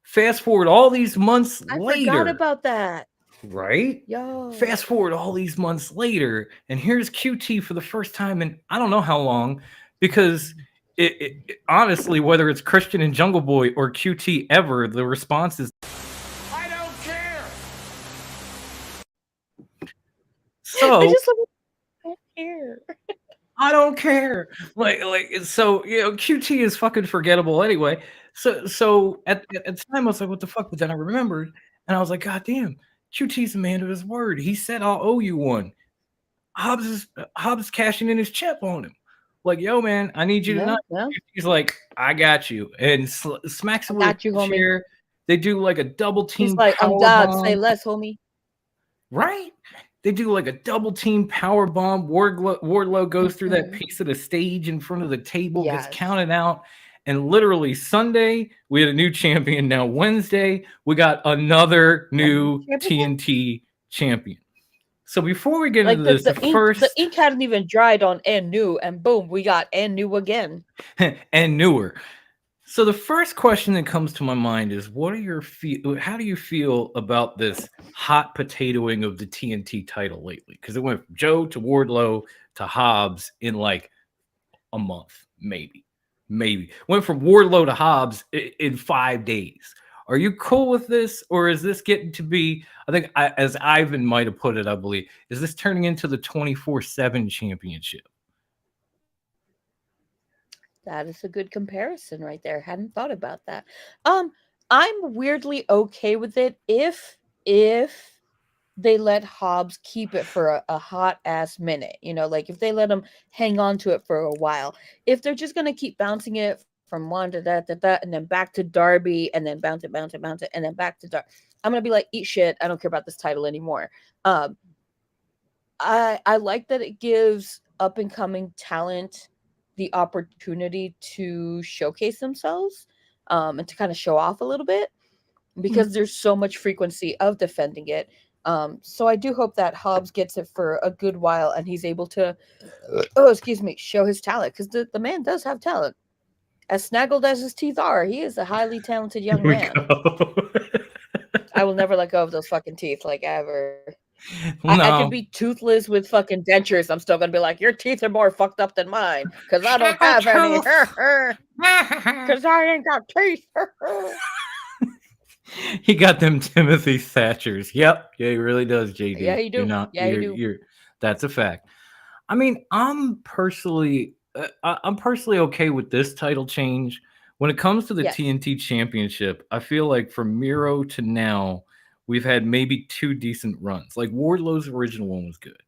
Fast forward all these months later. I forgot about that. Right? Yo. Fast forward all these months later, and here's QT for the first time in I don't know how long, because it honestly, whether it's Christian and Jungle Boy or QT ever, the response is, I don't care. so I just don't care. I don't care. Like so, QT is fucking forgettable anyway. So at the time I was like, what the fuck? But then I remembered, and I was like, God damn, QT's a man of his word. He said, I'll owe you one. Hobbs is cashing in his chip on him. Like, yo, man, I need you tonight. Yeah. He's like, I got you, and smacks him with you, the homie. chair. They do like a double team. He's like, I'm God, say less, homie. Right? They do like a double team power bomb. Wardlow goes through that piece of the stage in front of the table, gets counted out. And literally Sunday, we had a new champion. Now Wednesday, we got another new TNT champion. So before we get into this, the ink hadn't even dried on and new, and boom, we got and new again. And newer. So the first question that comes to my mind is, how do you feel about this hot potatoing of the TNT title lately? Because it went from Joe to Wardlow to Hobbs in like a month, maybe. Went from Wardlow to Hobbs in 5 days. Are you cool with this, or is this getting to be, I think, as Ivan might have put it, I believe, is this turning into the 24/7 championship? That is a good comparison right there. Hadn't thought about that. I'm weirdly okay with it if they let Hobbs keep it for a hot ass minute. Like if they let him hang on to it for a while. If they're just gonna keep bouncing it from one to that, and then back to Darby, and then bounce it, and then back to Darby, I'm gonna be like, eat shit. I don't care about this title anymore. I like that it gives up and coming talent the opportunity to showcase themselves, and to kind of show off a little bit, because there's so much frequency of defending it. So I do hope that Hobbs gets it for a good while, and he's able to, show his talent, because the man does have talent. As snaggled as his teeth are, he is a highly talented young man. I will never let go of those fucking teeth, like, ever. No. I could be toothless with fucking dentures. I'm still gonna be like, your teeth are more fucked up than mine, because I don't have any. Because I ain't got teeth. He got them Timothy Thatchers. Yep. Yeah, he really does, JD. Yeah, you do. You do. That's a fact. I mean, I'm personally okay with this title change. When it comes to the TNT Championship, I feel like from Miro to now, we've had maybe 2 decent runs. Like Wardlow's original one was good.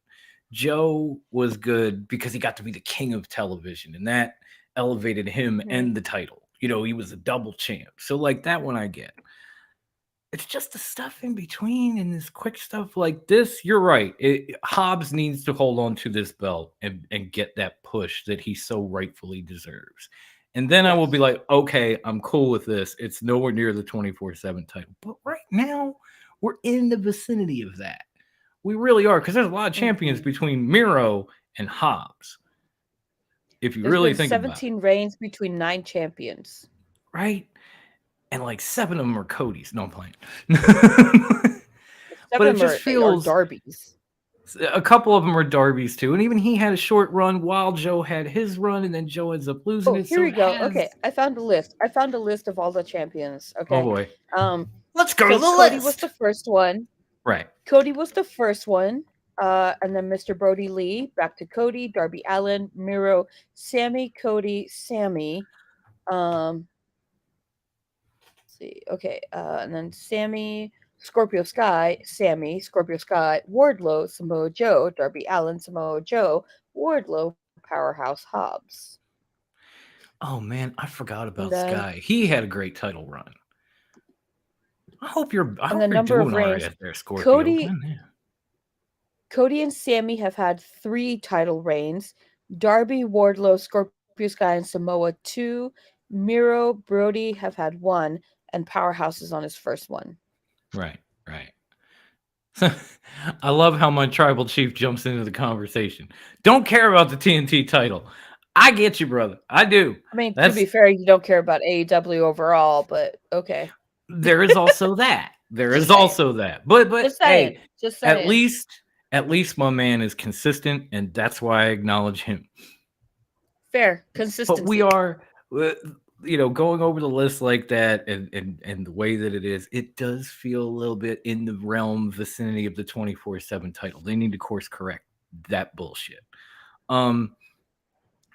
Joe was good because he got to be the king of television, and that elevated him and the title. He was a double champ. So like that one I get. It's just the stuff in between and this quick stuff like this. You're right. Hobbs needs to hold on to this belt and get that push that he so rightfully deserves. And then I will be like, okay, I'm cool with this. It's nowhere near the 24/7 title. But right now, we're in the vicinity of that. We really are, because there's a lot of champions between Miro and Hobbs. If you really think about it. 17 reigns between 9 champions. Right? And like 7 of them are Cody's. No, I'm playing. But it just feels Darby's. A couple of them are Darby's too, and even he had a short run while Joe had his run, and then Joe ends up losing it. Here we go. Okay, I found a list. of all the champions. Okay. Oh boy. Let's go to the list. Cody was the first one. Right. Cody was the first one. And then Mr. Brody Lee, back to Cody, Darby Allin, Miro, Sammy, Cody, Sammy. Let's see. Okay. And then Sammy, Scorpio Sky, Sammy, Scorpio Sky, Wardlow, Samoa Joe, Darby Allin, Samoa Joe, Wardlow, Powerhouse Hobbs. Oh man, I forgot about Sky. He had a great title run. I hope you're doing all right out there, Scorpio. Cody and Sammy have had 3 title reigns. Darby, Wardlow, Scorpio Scorpio Sky and Samoa 2. Miro, Brody have had 1, and Powerhouse is on his first one. Right. I love how my tribal chief jumps into the conversation. Don't care about the TNT title. I get you, brother. I do. I mean, to be fair, you don't care about AEW overall, but okay. There is also that. There is also that. But just saying, hey, just saying. at least my man is consistent, and that's why I acknowledge him. Fair consistency. But we are, going over the list like that, and the way that it is, it does feel a little bit in the realm vicinity of the 24/7 title. They need to course correct that bullshit. And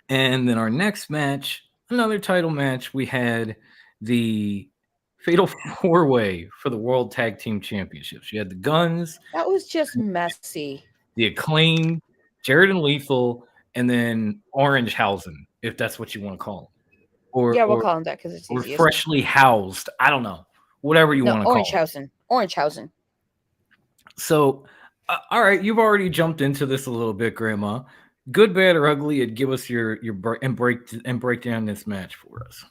then our next match, another title match, we had the Fatal 4-Way for the World Tag Team Championships. You had the Guns. That was just messy. The Acclaim, Jared and Lethal, and then Orangehausen, if that's what you want to call them. We'll call them that because it's easiest. Or Freshly Housed. I don't know. Whatever you want to call it. Orangehausen. So, all right, you've already jumped into this a little bit, Grandma. Good, bad, or ugly, and give us your break down this match for us.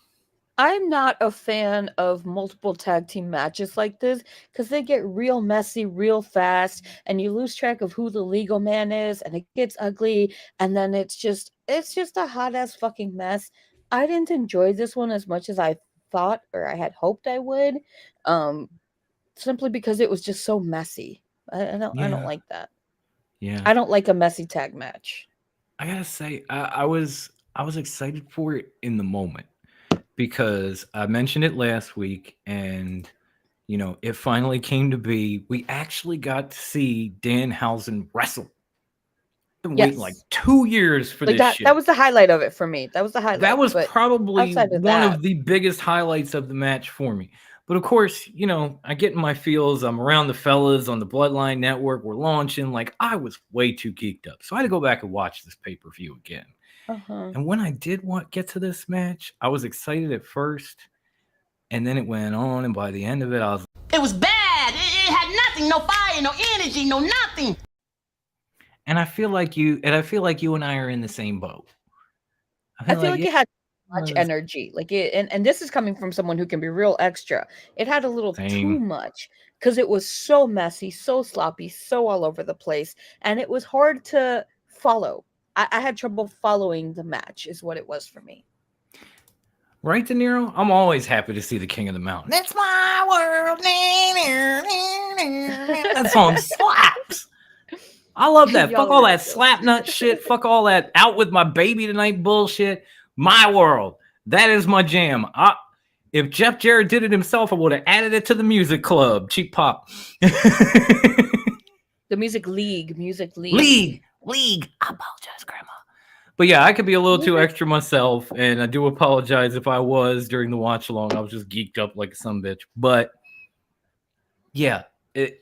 I'm not a fan of multiple tag team matches like this because they get real messy real fast, and you lose track of who the legal man is, and it gets ugly, and then it's just a hot ass fucking mess. I didn't enjoy this one as much as I thought or I had hoped I would, simply because it was just so messy. I don't like that. Yeah, I don't like a messy tag match. I gotta say, I was excited for it in the moment because I mentioned it last week, and it finally came to be. We actually got to see Danhausen wrestle. Been waiting like 2 years for this shit. That was the highlight of it for me. That was the highlight. That was probably one of the biggest highlights of the match for me. But of course, I get in my feels. I'm around the fellas on the Bloodline Network. We're launching. Like, I was way too geeked up. So I had to go back and watch this pay-per-view again. And when I did get to this match, I was excited at first. And then it went on. And by the end of it, I was... It was bad. It had nothing. No fire, no energy, no nothing. And I feel like you and I are in the same boat. I feel like it had much energy, like it, and this is coming from someone who can be real extra. It had a little too much because it was so messy, so sloppy, so all over the place, and it was hard to follow. I had trouble following the match, is what it was for me. Right, De Niro? I'm always happy to see the King of the Mountain. It's my world. That song slaps. I love that. Fuck all that slap nut shit. Fuck all that out with my baby tonight bullshit. My world. That is my jam. If Jeff Jarrett did it himself, I would have added it to the music club. Cheap pop. The music league. League. I apologize, Grandma. But yeah, I could be a little too extra myself, and I do apologize if I was during the watch along. I was just geeked up like a sumbitch. But yeah.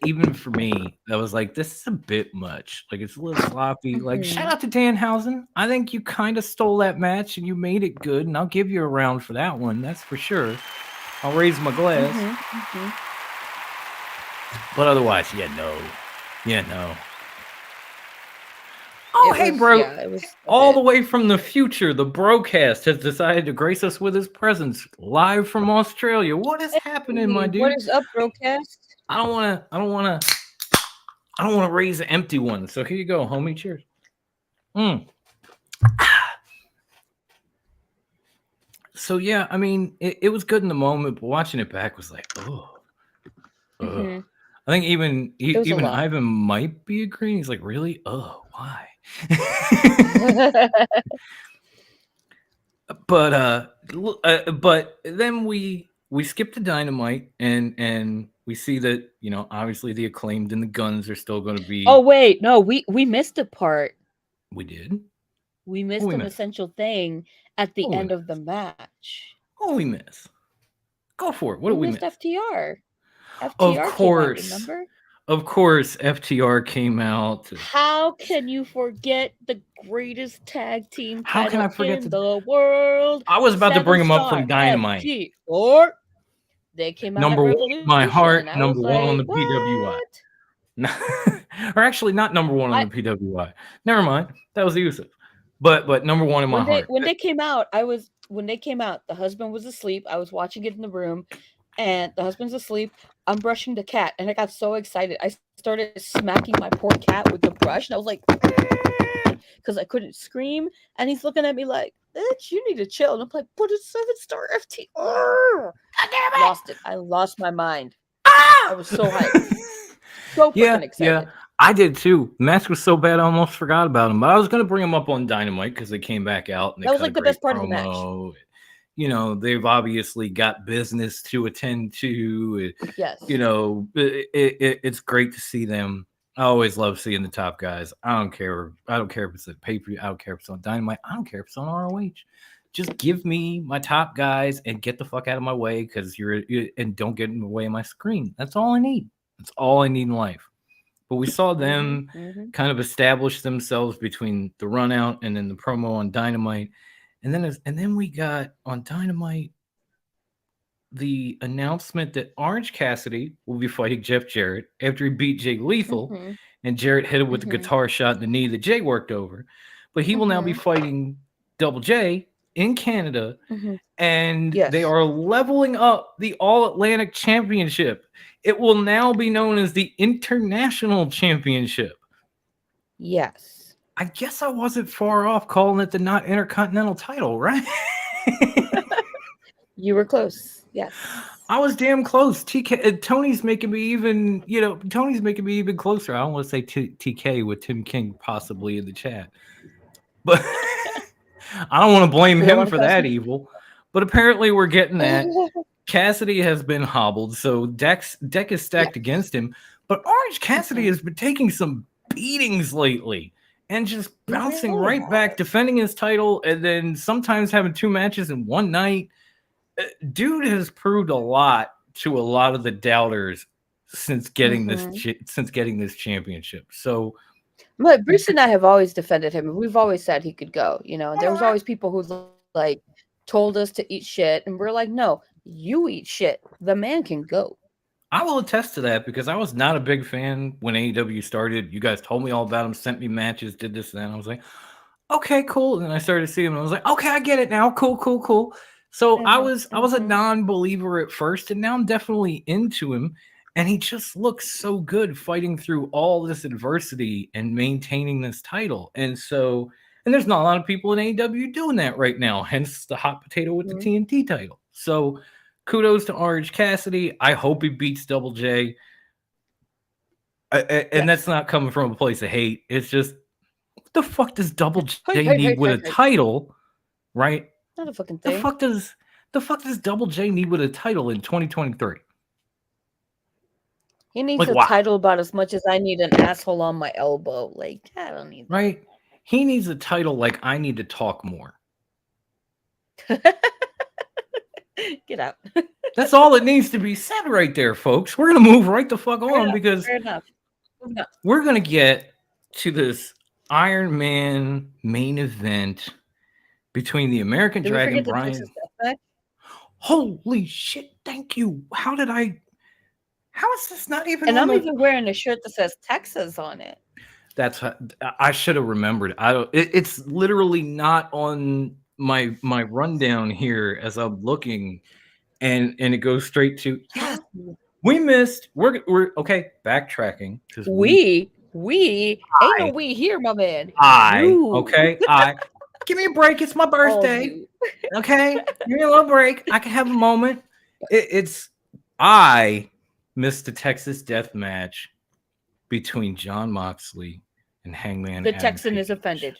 Even for me, I was like, this is a bit much. Like, it's a little sloppy. Like, shout out to Danhausen. I think you kind of stole that match and you made it good, and I'll give you a round for that one. That's for sure. I'll raise my glass. But otherwise, no. Oh, hey, bro. All the way from the future, the broadcast has decided to grace us with his presence live from Australia. What is happening, my dude? What is up, broadcast? I don't want to raise an empty one. So here you go, homie. Cheers. So yeah, I mean, it was good in the moment, but watching it back was like, I think even Ivan might be agreeing. He's like, really? Oh, why? But then we skip to Dynamite and we see that, obviously the Acclaimed and the Guns are still going to be... Oh, wait. No, we missed a part. We did? We missed an essential thing at the end of the match. What did we miss? Go for it. What did we miss? FTR. Of course. Came out, remember? Of course, FTR came out. How can you forget the greatest tag team title in the world? I was about to bring them up from Dynamite. FTR. They came out number at one, my heart, number one on the PWI. Or actually, not number one on the PWI. Never mind. That was the Usos. But number one in my heart. When they came out, the husband was asleep. I was watching it in the room, and the husband's asleep. I'm brushing the cat, and I got so excited. I started smacking my poor cat with the brush, and I was like, because I couldn't scream. And he's looking at me like, bitch, you need to chill. And I'm like, but it's 7-star FT. Lost it. I lost my mind. I was so hyped. So freaking excited. Yeah, I did too. The match was so bad I almost forgot about him. But I was going to bring him up on Dynamite because they came back out. And they that was cut like a the great best part of the promo. match. You know, they've obviously got business to attend to. Yes. You know, it's great to see them. I always love seeing the top guys. I don't care. I don't care if it's a pay-per-view. I don't care if it's on Dynamite. I don't care if it's on ROH. Just give me my top guys and get the fuck out of my way because and don't get in the way of my screen. That's all I need. That's all I need in life. But we saw them kind of establish themselves between the run out and then the promo on Dynamite. And then we got on Dynamite the announcement that Orange Cassidy will be fighting Jeff Jarrett after he beat Jay Lethal, and Jarrett hit him with the guitar shot in the knee that Jay worked over. But he will now be fighting Double J in Canada, and they are leveling up the All-Atlantic Championship. It will now be known as the International Championship. Yes. I guess I wasn't far off calling it the not Intercontinental title, right? You were close. Yes. I was damn close. Tony's making me even, Tony's making me even closer. I don't want to say TK with Tim King possibly in the chat. But I don't want to blame him for that evil. But apparently we're getting that. Cassidy has been hobbled, so deck is stacked against him. But Orange Cassidy has been taking some beatings lately and just bouncing right back, defending his title, and then sometimes having 2 matches in one night. Dude has proved a lot to a lot of the doubters since getting this championship. So, but Bruce and I have always defended him. We've always said he could go. There was always people who like told us to eat shit, and we're like, no, you eat shit. The man can go. I will attest to that because I was not a big fan when AEW started. You guys told me all about him, sent me matches, did this and that. I was like, okay, cool. And then I started to see him, and I was like, okay, I get it now. Cool. So I was a non-believer at first, and now I'm definitely into him. And he just looks so good fighting through all this adversity and maintaining this title. And there's not a lot of people in AEW doing that right now, hence the hot potato with the TNT title. So kudos to Orange Cassidy. I hope he beats Double J. And that's not coming from a place of hate. It's just, what the fuck does Double J need with a title, right? Not a fucking thing. The fuck does Double J need with a title in 2023? He needs a title about as much as I need an asshole on my elbow. Like, I don't need that. Right? He needs a title like I need to talk more. Get out. That's all it needs to be said right there, folks. We're going to move right the fuck on because we're going to get to this Iron Man main event between the American Dragon Brian. Holy shit, thank you. How is this not even? And I'm even wearing a shirt that says Texas on it. I should have remembered. It's literally not on my rundown here as I'm looking, and it goes straight to we missed. We're okay. Backtracking because we ain't no we here, my man. Give me a break. It's my birthday. Okay, give me a little break. I can have a moment. I missed the Texas death match between Jon Moxley and Hangman. The Texan is offended.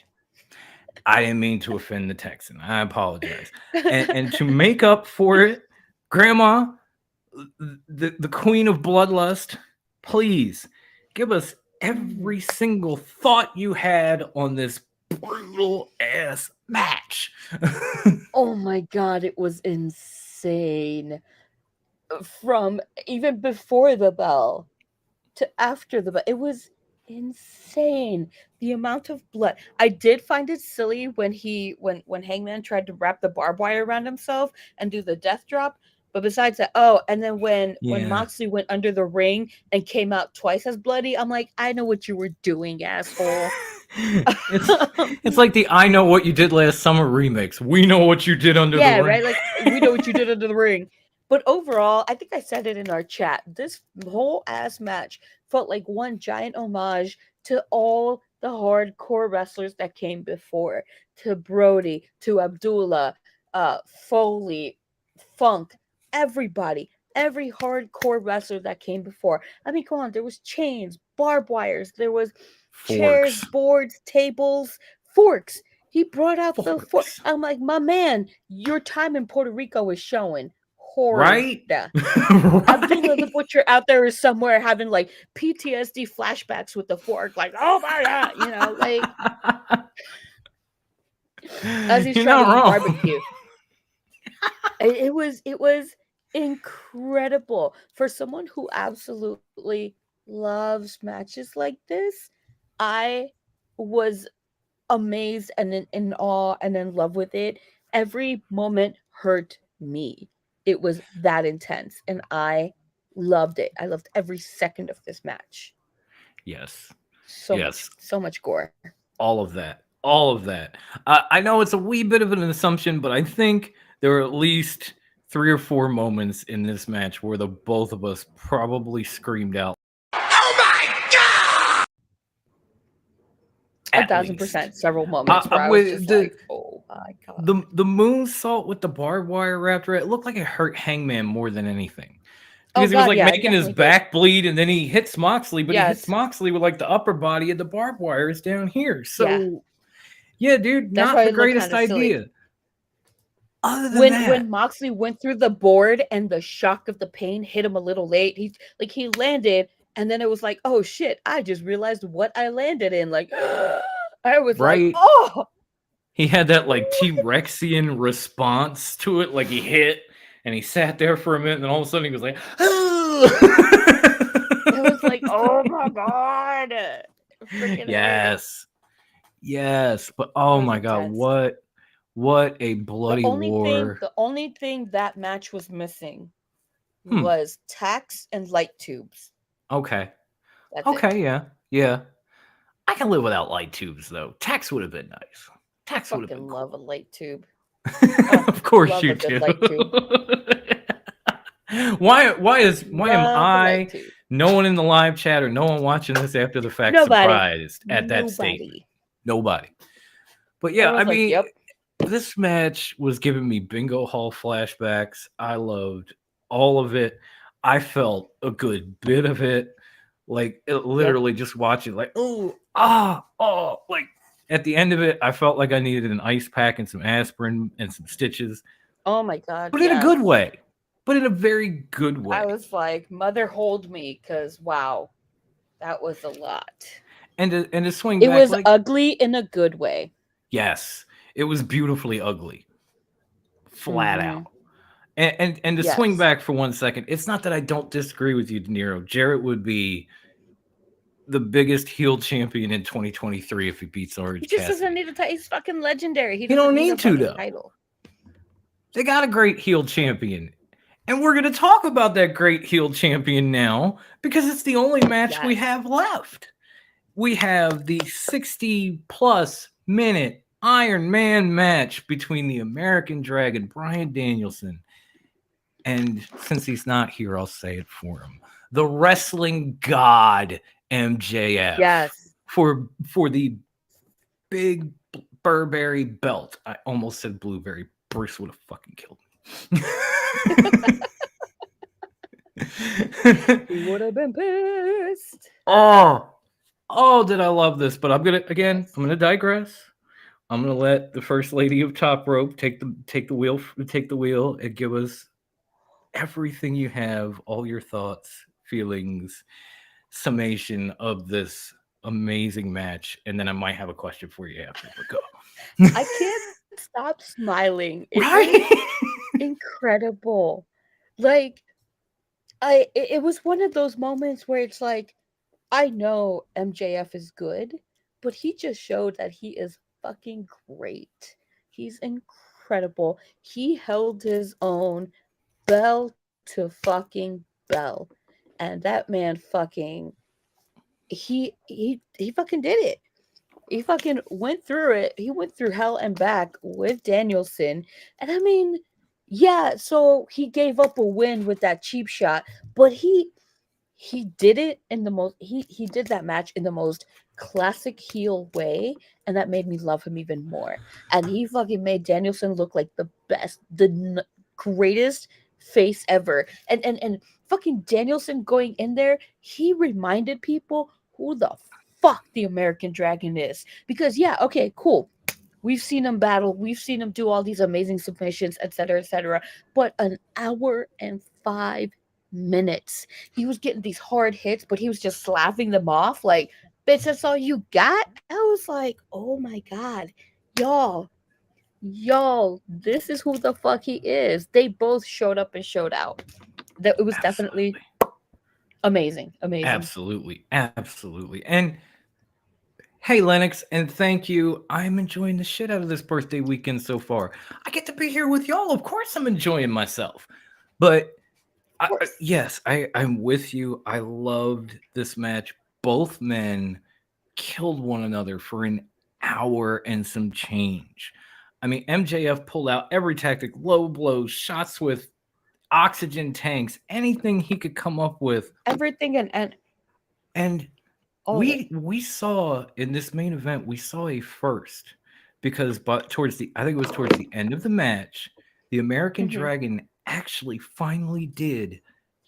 I didn't mean to offend the Texan. I apologize. And to make up for it, Grandma, the queen of bloodlust, please give us every single thought you had on this brutal ass match. Oh my god, it was insane. From even before the bell to after the bell, it was insane. The amount of blood. I did find it silly when Hangman tried to wrap the barbed wire around himself and do the death drop. But besides that, and then when Moxley went under the ring and came out twice as bloody, I'm like, I know what you were doing, asshole. it's like the "I Know What You Did Last Summer" remix. We know what you did under the ring. Right? Like, we know what you did under the ring. But overall, I think I said it in our chat. This whole ass match felt like one giant homage to all the hardcore wrestlers that came before, to Brody, to Abdullah, Foley, Funk, everybody, every hardcore wrestler that came before. I mean, come on, there was chains, barbed wires, there was chairs, Forks. boards, tables, forks. He brought out the fork. Forks. I'm like, my man, your time in Puerto Rico is showing. Horrid. Right? Abdullah the Butcher out there is somewhere having like PTSD flashbacks with the fork, like, oh my god, you know, like as he's You're trying to not eat wrong. barbecue. It was incredible for someone who absolutely loves matches like this. I was amazed and in awe and in love with it. Every moment hurt me. It was that intense, and I loved it. I loved every second of this match. Yes. So much gore. All of that. I know it's a wee bit of an assumption, but I think there were at least 3 or 4 moments in this match where the both of us probably screamed out, "Oh my god!" 1,000%. Several moments where I was just like, "Oh my god!" The moonsault with the barbed wire wrapped around it looked like it hurt Hangman more than anything. Because he was like making his back bleed, and then he hits Moxley, but he hits Moxley with like the upper body, and the barbed wire is down here. So, yeah dude, that's not the greatest idea. Other than that, when Moxley went through the board and the shock of the pain hit him a little late, he landed, and then it was like, oh shit, I just realized what I landed in. Like, I was like, oh. He had that like T-Rexian response to it, like he hit. And he sat there for a minute, and then all of a sudden he was like, "Oh!" It was like, "Oh my god!" Yes, but oh my god, what a bloody war! The only thing that match was missing was tacks and light tubes. Okay, that's it. yeah. I can live without light tubes though. Tacks would have been nice. Tacks would have been. Love a light tube. Of course you do. Why am I, no one in the live chat or no one watching this after the fact, surprised at that statement? Nobody. But yeah, I mean, this match was giving me Bingo Hall flashbacks. I loved all of it. I felt a good bit of it. Like, it literally just watching, like, like, at the end of it, I felt like I needed an ice pack and some aspirin and some stitches. Oh my god! But in a good way. But in a very good way. I was like, "Mother, hold me," because wow, that was a lot. And to swing it back, was like, ugly in a good way. Yes, it was beautifully ugly, flat out. And to swing back for 1 second, it's not that I don't disagree with you, De Niro. Jarrett would be the biggest heel champion in 2023 if he beats Orange Cassidy. He just doesn't need a title. He's fucking legendary. He don't need to, though. Title. They got a great heel champion. And we're going to talk about that great heel champion now because it's the only match we have left. We have the 60-plus minute Iron Man match between the American Dragon, Bryan Danielson, and since he's not here, I'll say it for him, the wrestling god, MJF. Yes. For the big Burberry belt. I almost said blueberry. Bruce would have fucking killed me. He would have been pissed. Oh, did I love this? But I'm gonna digress. I'm gonna let the first lady of Top Rope take the wheel and give us everything you have, all your thoughts, feelings, summation of this amazing match, and then I might have a question for you after. But go. I can't stop smiling. It's incredible. Like, it was one of those moments where it's like, I know MJF is good, but he just showed that he is fucking great. He's incredible. He held his own bell to fucking bell. And that man fucking he fucking did it. He fucking went through it. He went through hell and back with Danielson. And I mean, yeah, so he gave up a win with that cheap shot, but he did it in the most he did that match in the most classic heel way, and that made me love him even more. And he fucking made Danielson look like the best, greatest face ever. And fucking Danielson going in there, he reminded people who the fuck the American Dragon is. Because yeah, okay, cool. We've seen him battle, we've seen him do all these amazing submissions, etc., etc. But an hour and 5 minutes, he was getting these hard hits, but he was just slapping them off like, bitch, that's all you got? I was like, oh my god, y'all, this is who the fuck he is. They both showed up and showed out. That it was definitely amazing. Absolutely. And hey, Lennox, and thank you. I'm enjoying the shit out of this birthday weekend so far. I get to be here with y'all. Of course, I'm enjoying myself. But yes, I'm with you. I loved this match. Both men killed one another for an hour and some change. I mean, MJF pulled out every tactic, low blows, shots with oxygen tanks, anything he could come up with. Everything and we saw in this main event, we saw a first, because towards the end of the match, the American Dragon actually finally did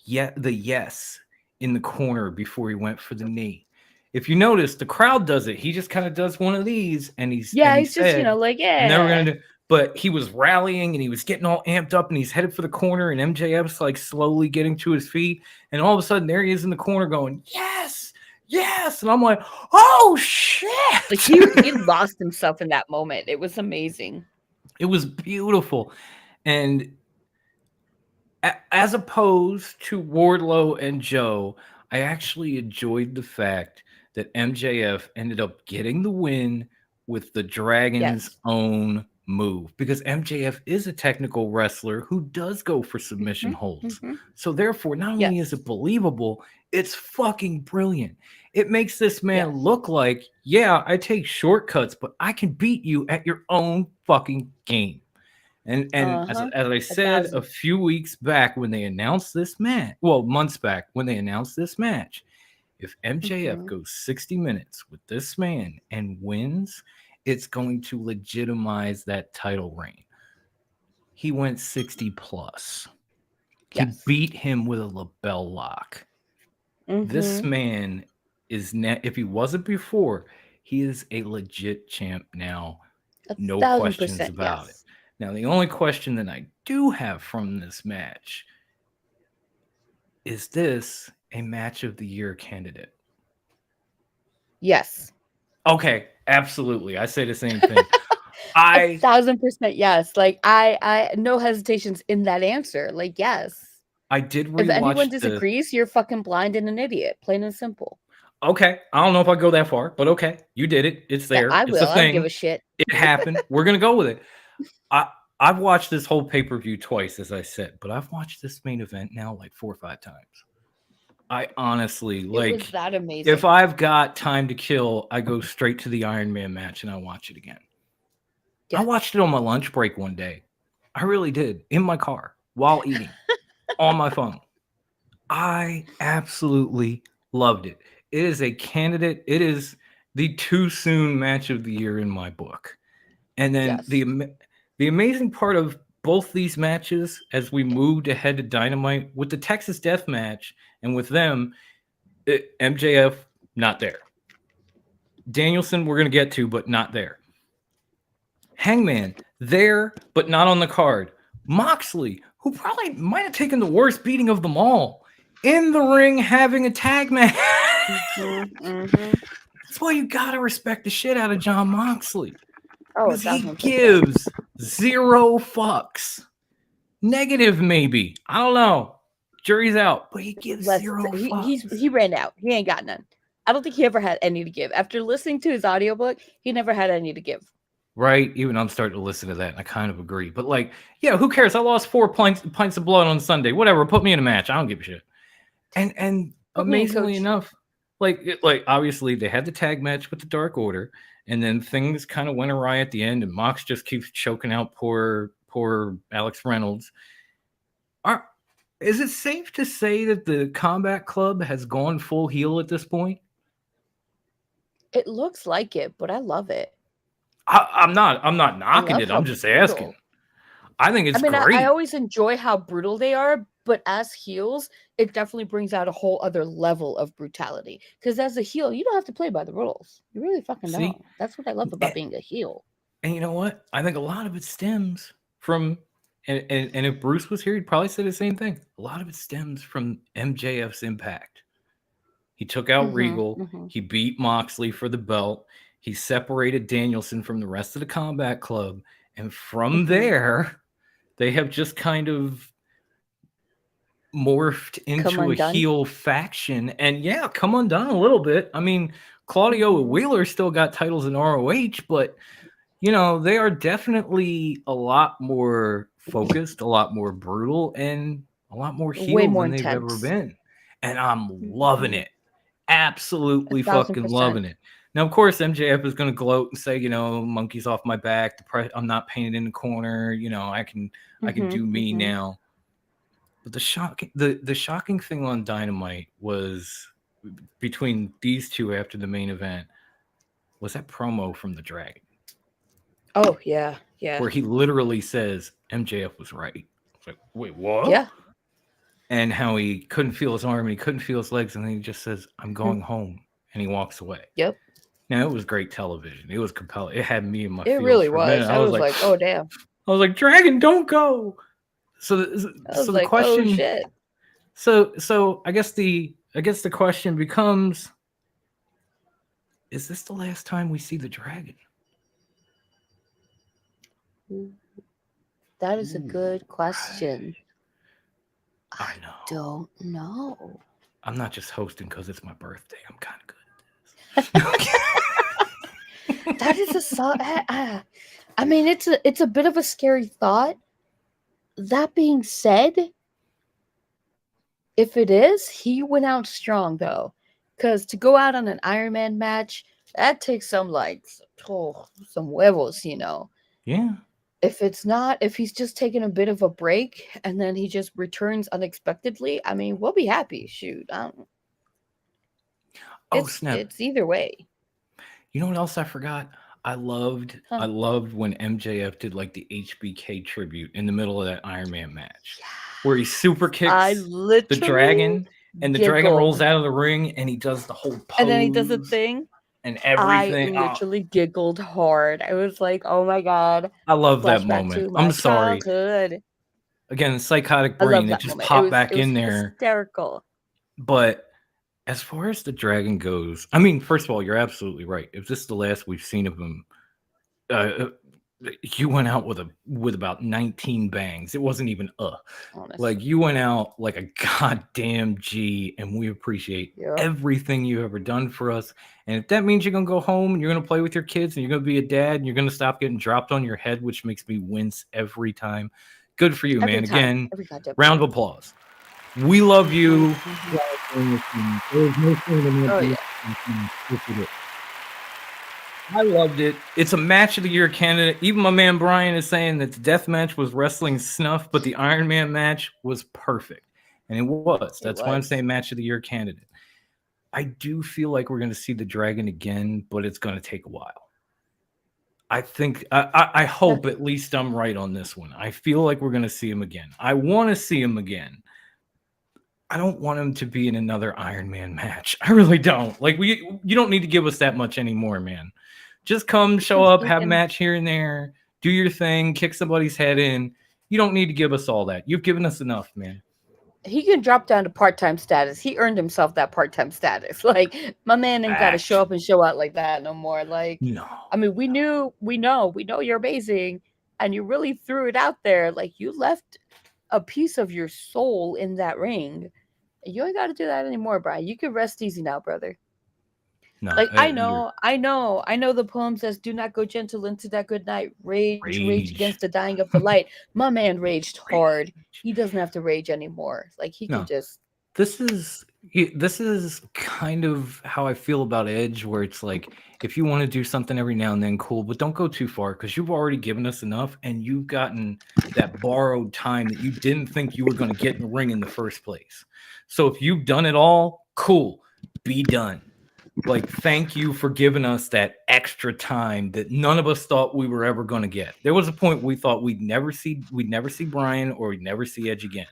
the yes in the corner before he went for the knee. If you notice, the crowd does it. He just kind of does one of these, and he's just, like, yeah. Never gonna do. But he was rallying and he was getting all amped up and he's headed for the corner, and MJF's like slowly getting to his feet, and all of a sudden there he is in the corner going, yes, and I'm like, oh shit! Like he lost himself in that moment. It was amazing. It was beautiful, and as opposed to Wardlow and Joe, I actually enjoyed the fact that MJF ended up getting the win with the Dragon's own move, because MJF is a technical wrestler who does go for submission holds. So therefore, not only is it believable, it's fucking brilliant. It makes this man look like, yeah, I take shortcuts, but I can beat you at your own fucking game. And as I said a few weeks back when they announced this match, months back when they announced this match, if MJF goes 60 minutes with this man and wins, it's going to legitimize that title reign. He went 60 plus. He beat him with a lapel lock. This man is, if he wasn't before, he is a legit champ now. No questions about it. Now, the only question that I do have from this match is this a match of the year candidate? Yes. Okay, absolutely. I say the same thing. 1,000% yes. Like I no hesitations in that answer. Like, yes. I did rewatch. If anyone disagrees, you're fucking blind and an idiot. Plain and simple. Okay, I don't know if I go that far, but okay, you did it. It's there. Yeah, I will. I don't give a shit. It happened. We're gonna go with it. I've watched this whole pay-per-view twice, as I said, but I've watched this main event now like 4 or 5 times. I honestly it was that amazing. If I've got time to kill, I go straight to the Iron Man match and I watch it again. Yeah. I watched it on my lunch break one day. I really did, in my car while eating on my phone. I absolutely loved it. It is a candidate. It is the too soon match of the year in my book. And then the amazing part of both these matches, as we moved ahead to Dynamite with the Texas Death Match, and with them, MJF not there. Danielson we're going to get to, but not there. Hangman there, but not on the card. Moxley, who probably might have taken the worst beating of them all, in the ring having a tag match. That's why you got to respect the shit out of Jon Moxley. Oh, he gives 0 fucks. Negative, maybe. I don't know. Jury's out, but he gives 0 fucks. He ran out. He ain't got none. I don't think he ever had any to give. After listening to his audiobook, he never had any to give. Right? Even I'm starting to listen to that, and I kind of agree. But like, yeah, who cares? I lost 4 pints of blood on Sunday. Whatever. Put me in a match. I don't give a shit. And amazingly enough, like obviously they had the tag match with the Dark Order, and then things kind of went awry at the end, and Mox just keeps choking out poor Alex Reynolds. Is it safe to say that the Combat Club has gone full heel at this point? It looks like it, but I love it. I'm not knocking it. I'm just asking. I think it's great. I always enjoy how brutal they are, but as heels, it definitely brings out a whole other level of brutality. Because as a heel, you don't have to play by the rules. You really fucking don't. That's what I love about being a heel. And you know what? I think a lot of it stems from, and if Bruce was here, he'd probably say the same thing. A lot of it stems from MJF's impact. He took out Regal. He beat Moxley for the belt. He separated Danielson from the rest of the Combat Club. And from there, they have just kind of morphed into a heel faction. And yeah, come undone a little bit. I mean, Claudio Wheeler still got titles in ROH, but you know, they are definitely a lot more focused, a lot more brutal, and a lot more heel than they've ever been. And I'm loving it. Absolutely fucking loving it. Now, of course, MJF is going to gloat and say, you know, monkey's off my back. I'm not painted in the corner. You know, I can do me now. But the shocking thing on Dynamite was between these two after the main event was that promo from the Dragon. Oh yeah, yeah. Where he literally says MJF was right. It's like, wait, what? Yeah. And how he couldn't feel his arm and he couldn't feel his legs, and then he just says, "I'm going home," and he walks away. Yep. Now it was great television. It was compelling. It had me in my. It really was. I was like, oh damn. I was like, Dragon, don't go. So the question. Oh, shit. So I guess the question becomes: is this the last time we see the Dragon? That is a good question. I know. Don't know. I'm not just hosting because it's my birthday. I'm kind of good at this. That is a song. I mean, it's a bit of a scary thought. That being said, if it is, he went out strong though, because to go out on an Iron Man match, that takes some some huevos, you know. Yeah. If he's just taking a bit of a break and then he just returns unexpectedly, I mean, we'll be happy. Shoot. Snap. It's either way. You know what else I forgot? I loved when MJF did like the HBK tribute in the middle of that Iron Man match. Yeah. Where he super kicks the Dragon and the Dragon rolls out of the ring and he does the whole pose. And then he does a thing. And everything. I literally giggled hard. I was like, oh my God. I love that moment. I'm sorry. Childhood. Again, psychotic brain that just popped back in there. Hysterical. But as far as the Dragon goes, I mean, first of all, you're absolutely right. If this is the last we've seen of him, you went out with about 19 bangs. It wasn't even honestly. Like you went out like a goddamn G, and we appreciate everything you've ever done for us. And if that means you're gonna go home and you're gonna play with your kids and you're gonna be a dad and you're gonna stop getting dropped on your head, which makes me wince every time. Good for you, man. Again, round of applause. We love you. Oh yeah. I loved it. It's a match of the year candidate. Even my man Brian is saying that the death match was wrestling snuff, but the Iron Man match was perfect. And it was. That's why I'm saying match of the year candidate. I do feel like we're going to see the Dragon again, but it's going to take a while. I think, I hope at least I'm right on this one. I feel like we're going to see him again. I want to see him again. I don't want him to be in another Iron Man match. I really don't. Like you don't need to give us that much anymore, man. Just come, show up, have a match here and there, do your thing, kick somebody's head in. You don't need to give us all that. You've given us enough, man. He can drop down to part-time status. He earned himself that part-time status. Like my man ain't got to show up and show out like that no more. Like, no. I mean, we know you're amazing, and you really threw it out there. Like you left a piece of your soul in that ring. You ain't got to do that anymore, Brian. You can rest easy now, brother. No, like I know the poem says, "Do not go gentle into that good night. Rage against the dying of the light." My man raged hard. He doesn't have to rage anymore. Like he can just. This is This is kind of how I feel about Edge, where it's like, if you want to do something every now and then, cool, but don't go too far because you've already given us enough and you've gotten that borrowed time that you didn't think you were going to get in the ring in the first place. So if you've done it all, cool, be done. Like, thank you for giving us that extra time that none of us thought we were ever going to get. There was a point we thought we'd never see Brian or we'd never see Edge again.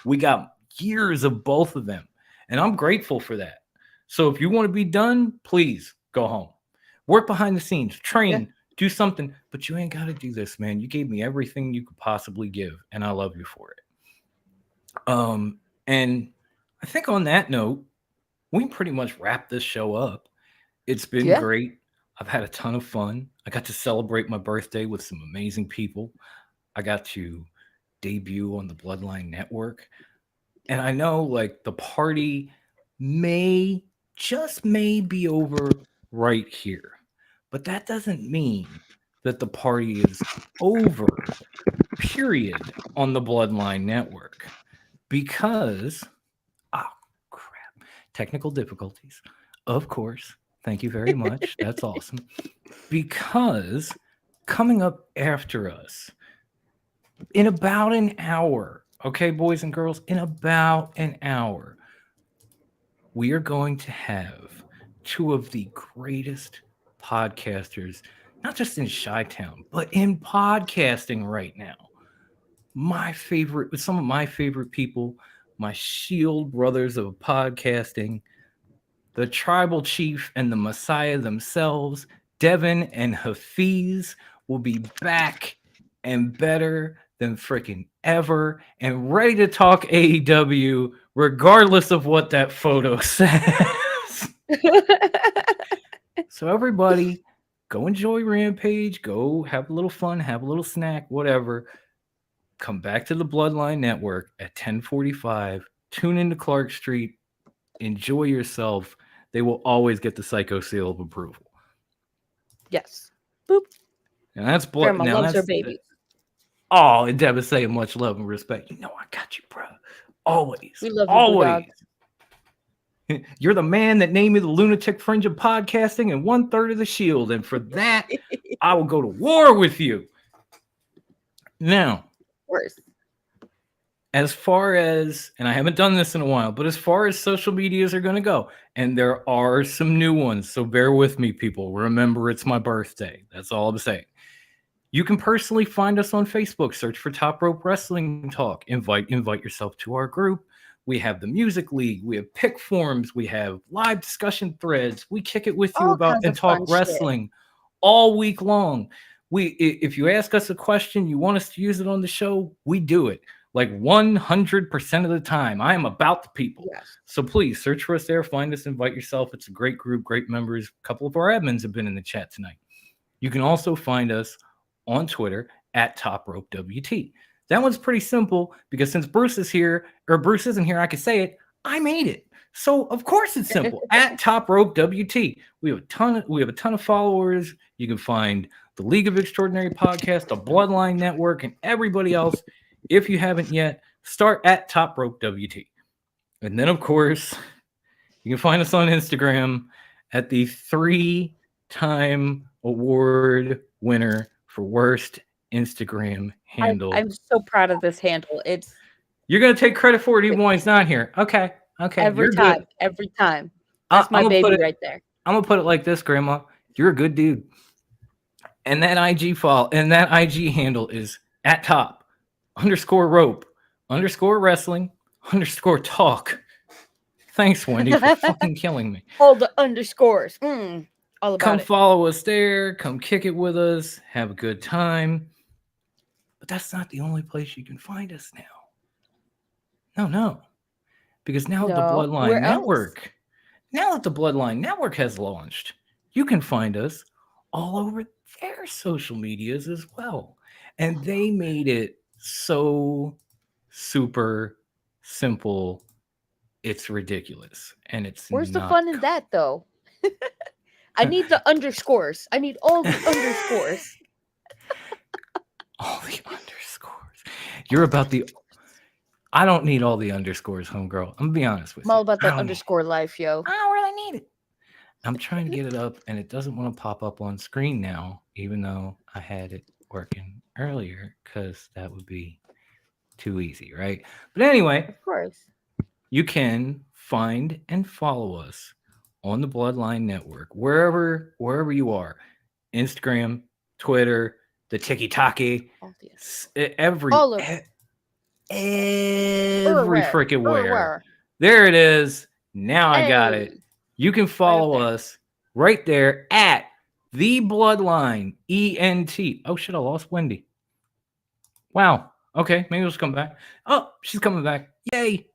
We got years of both of them, and I'm grateful for that. So if you want to be done, please go home. Work behind the scenes, train, do something, but you ain't got to do this, man. You gave me everything you could possibly give, and I love you for it. And I think on that note, we pretty much wrap this show up. It's been great. I've had a ton of fun. I got to celebrate my birthday with some amazing people. I got to debut on the Bloodline Network. And I know, like, the party may be over right here. But that doesn't mean that the party is over, period, on the Bloodline Network. Because, technical difficulties. Of course. Thank you very much. That's awesome. Because coming up after us, in about an hour, okay, boys and girls, in about an hour, we are going to have two of the greatest podcasters, not just in Chi-Town, but in podcasting right now. Some of my favorite people, my shield brothers of podcasting, the tribal chief and the messiah themselves, Devin and Hafiz, will be back and better than freaking ever and ready to talk AEW regardless of what that photo says. So everybody, go enjoy Rampage, go have a little fun, have a little snack, whatever. Come back to the Bloodline Network at 10:45. Tune into Clark Street. Enjoy yourself. They will always get the Sycho seal of approval. Yes. Boop. And that's Grandma loves her baby. Oh, and Deb is saying much love and respect. You know I got you, bro. Always. We love you, always. You're the man that named me the lunatic fringe of podcasting and 1/3 of the Shield. And for that, I will go to war with you. Now, worse. As far as, and I haven't done this in a while, but as far as social medias are going to go, and there are some new ones, so bear with me, people. Remember, it's my birthday. That's all I'm saying. You can personally find us on Facebook. Search for Top Rope Wrestling Talk. Invite yourself to our group. We have the Music League. We have pick forums. We have live discussion threads. We kick it with you about and talk wrestling all week long. If you ask us a question, you want us to use it on the show, we do it. Like 100% of the time. I am about the people. Yes. So please search for us there. Find us. Invite yourself. It's a great group, great members. A couple of our admins have been in the chat tonight. You can also find us on Twitter at TopRopeWT. That one's pretty simple because since Bruce isn't here, I can say it. I made it. So of course it's simple. At TopRopeWT. We have a ton of followers. You can find the League of Extraordinary Podcast, the Bloodline Network, and everybody else. If you haven't yet, start at Top Rope WT. And then, of course, you can find us on Instagram at the 3-time award winner for worst Instagram handle. I'm so proud of this handle. You're going to take credit for it even when he's not here. Okay. Every time. That's my baby right there. I'm going to put it like this, Grandma. You're a good dude. And that IG handle is at top_rope_wrestling_talk. Thanks, Wendy, for fucking killing me. All the underscores. All about Come it. follow us there. Come kick it with us. Have a good time. But that's not the only place you can find us now. No. Because now that the Bloodline Network has launched, you can find us all over their social medias as well. And they made it so super simple. It's ridiculous. And where's the fun in that, though? I need the underscores. I need all the underscores. All the underscores. You're about the I don't need all the underscores, homegirl. I'm gonna be honest with I'm all you. about I that don't underscore life, yo. I don't really need it. I'm trying to get it up, and it doesn't want to pop up on screen now, even though I had it working earlier, because that would be too easy, right? But anyway, Of course. you can find and follow us on the Bloodline Network, wherever you are. Instagram, Twitter, the Tiki-Taki, All the every all of every where? freaking where. Where? There it is. Now I got it. Hey. You can follow us right there at the Bloodline ENT. Oh shit, I lost Wendy. Wow. Okay, maybe let's come back. Oh, she's coming back. Yay.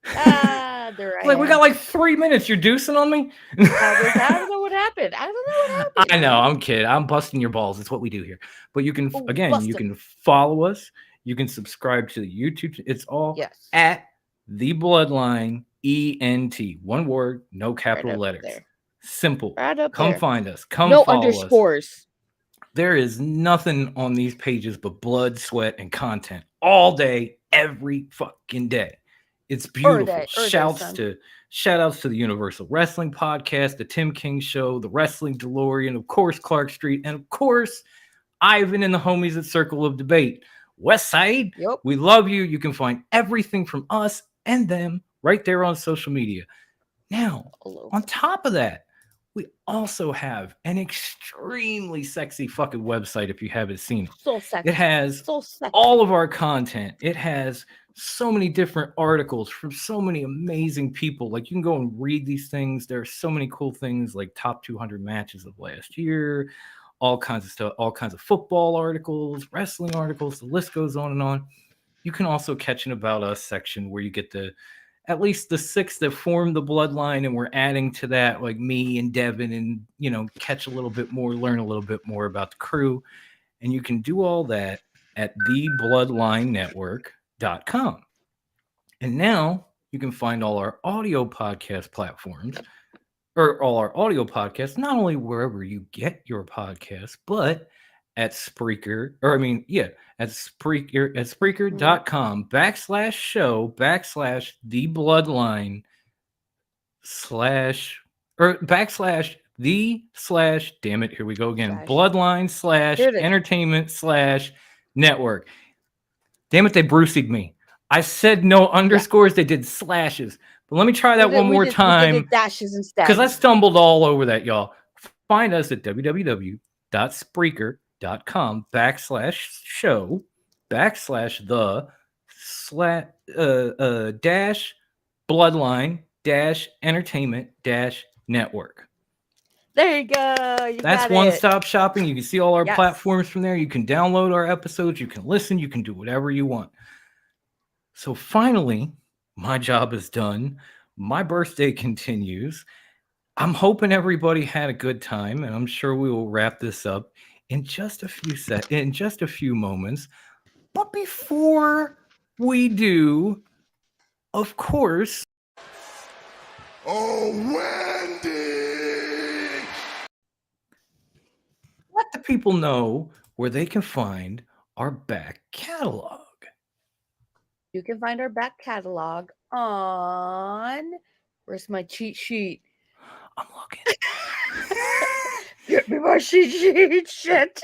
There I Like am. we got like 3 minutes. You're deucing on me? I don't know what happened. I know, I'm kidding. I'm busting your balls. It's what we do here. But you can you can follow us. You can subscribe to the YouTube. It's all at the Bloodline ENT. One word, no capital letters. There. Simple. Right up Come there. find us. Come no follow underscores. us. There is nothing on these pages but blood, sweat, and content all day, every fucking day. It's beautiful. Shout outs to the Universal Wrestling Podcast, the Tim King Show, the Wrestling DeLorean, of course, Clark Street, and of course, Ivan and the homies at Circle of Debate. Westside, we love you. You can find everything from us and them right there on social media. Now, on top of that, we also have an extremely sexy fucking website if you haven't seen it. So sexy. It has all of our content. It has so many different articles from so many amazing people. Like you can go and read these things. There are so many cool things like top 200 matches of last year, all kinds of stuff, all kinds of football articles, wrestling articles. The list goes on and on. You can also catch an About Us section where you get at least the 6 that form the bloodline, and we're adding to that like me and Devin, and catch a little bit more, learn a little bit more about the crew. And you can do all that at thebloodlinenetwork.com. And now you can find all our audio podcast platforms, or all our audio podcasts, not only wherever you get your podcasts, but at Spreaker, at Spreaker.com /show/the bloodline /damn it, here we go again. Bloodline /entertainment /network. Damn it, they Brucey'd me. I said no underscores, they did slashes. But let me try that one more time. We did dashes instead. Because I stumbled all over that, y'all. Find us at www.spreaker.com /show /the bloodline entertainment network. There you go. That's one-stop shopping. You can see all our platforms from there. You can download our episodes. You can listen. You can do whatever you want. So finally, my job is done. My birthday continues. I'm hoping everybody had a good time, and I'm sure we will wrap this up in just a few moments. But before we do, of course, Wendy! Let the people know where they can find our back catalog. You can find our back catalog on... Where's my cheat sheet? I'm looking. Get me my cheat sheet, shit.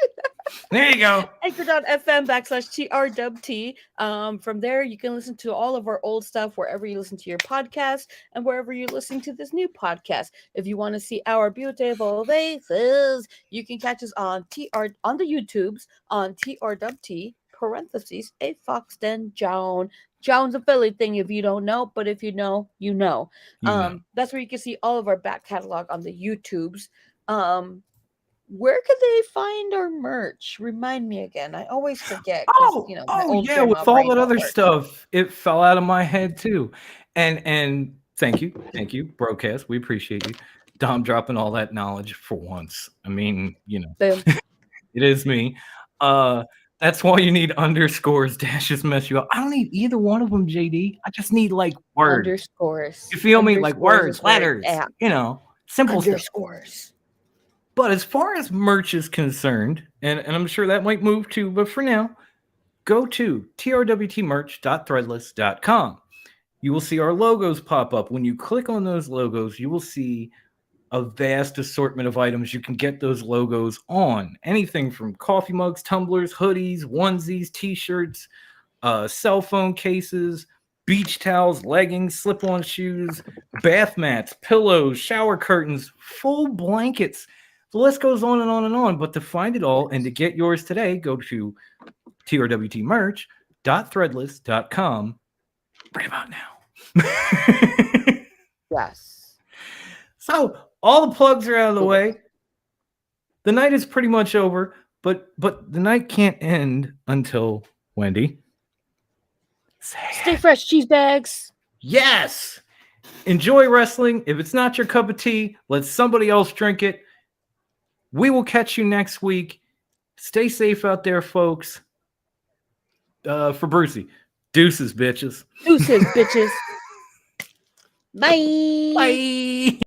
There you go. Anchor.fm /TRWT. From there, you can listen to all of our old stuff wherever you listen to your podcast and wherever you're listening to this new podcast. If you want to see our beautiful faces, you can catch us on the YouTubes on TRWT (a Foxton Joan. Joan's a Philly thing if you don't know, but if you know, you know. That's where you can see all of our back catalog on the YouTubes. Where could they find our merch? Remind me again. I always forget. With all that other stuff, it fell out of my head too. And thank you, broadcast. We appreciate you, Dom, dropping all that knowledge for once. I mean, it is me. That's why you need underscores, dashes mess you up. I don't need either one of them, JD. I just need like words. Underscores. You feel me? Like words, letters, simple underscores. Stuff. But as far as merch is concerned, and I'm sure that might move too, but for now, go to trwtmerch.threadless.com. You will see our logos pop up. When you click on those logos, you will see a vast assortment of items you can get those logos on. Anything from coffee mugs, tumblers, hoodies, onesies, t-shirts, cell phone cases, beach towels, leggings, slip-on shoes, bath mats, pillows, shower curtains, full blankets. The list goes on and on and on. But to find it all and to get yours today, go to trwtmerch.threadless.com right about now. Yes. So all the plugs are out of the way. The night is pretty much over, but the night can't end until Wendy. Stay fresh, cheese bags. Yes. Enjoy wrestling. If it's not your cup of tea, let somebody else drink it. We will catch you next week. Stay safe out there, folks. For Brucey, deuces, bitches. Deuces, bitches. Bye. Bye.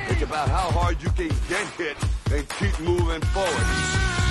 Think about how hard you can get hit and keep moving forward.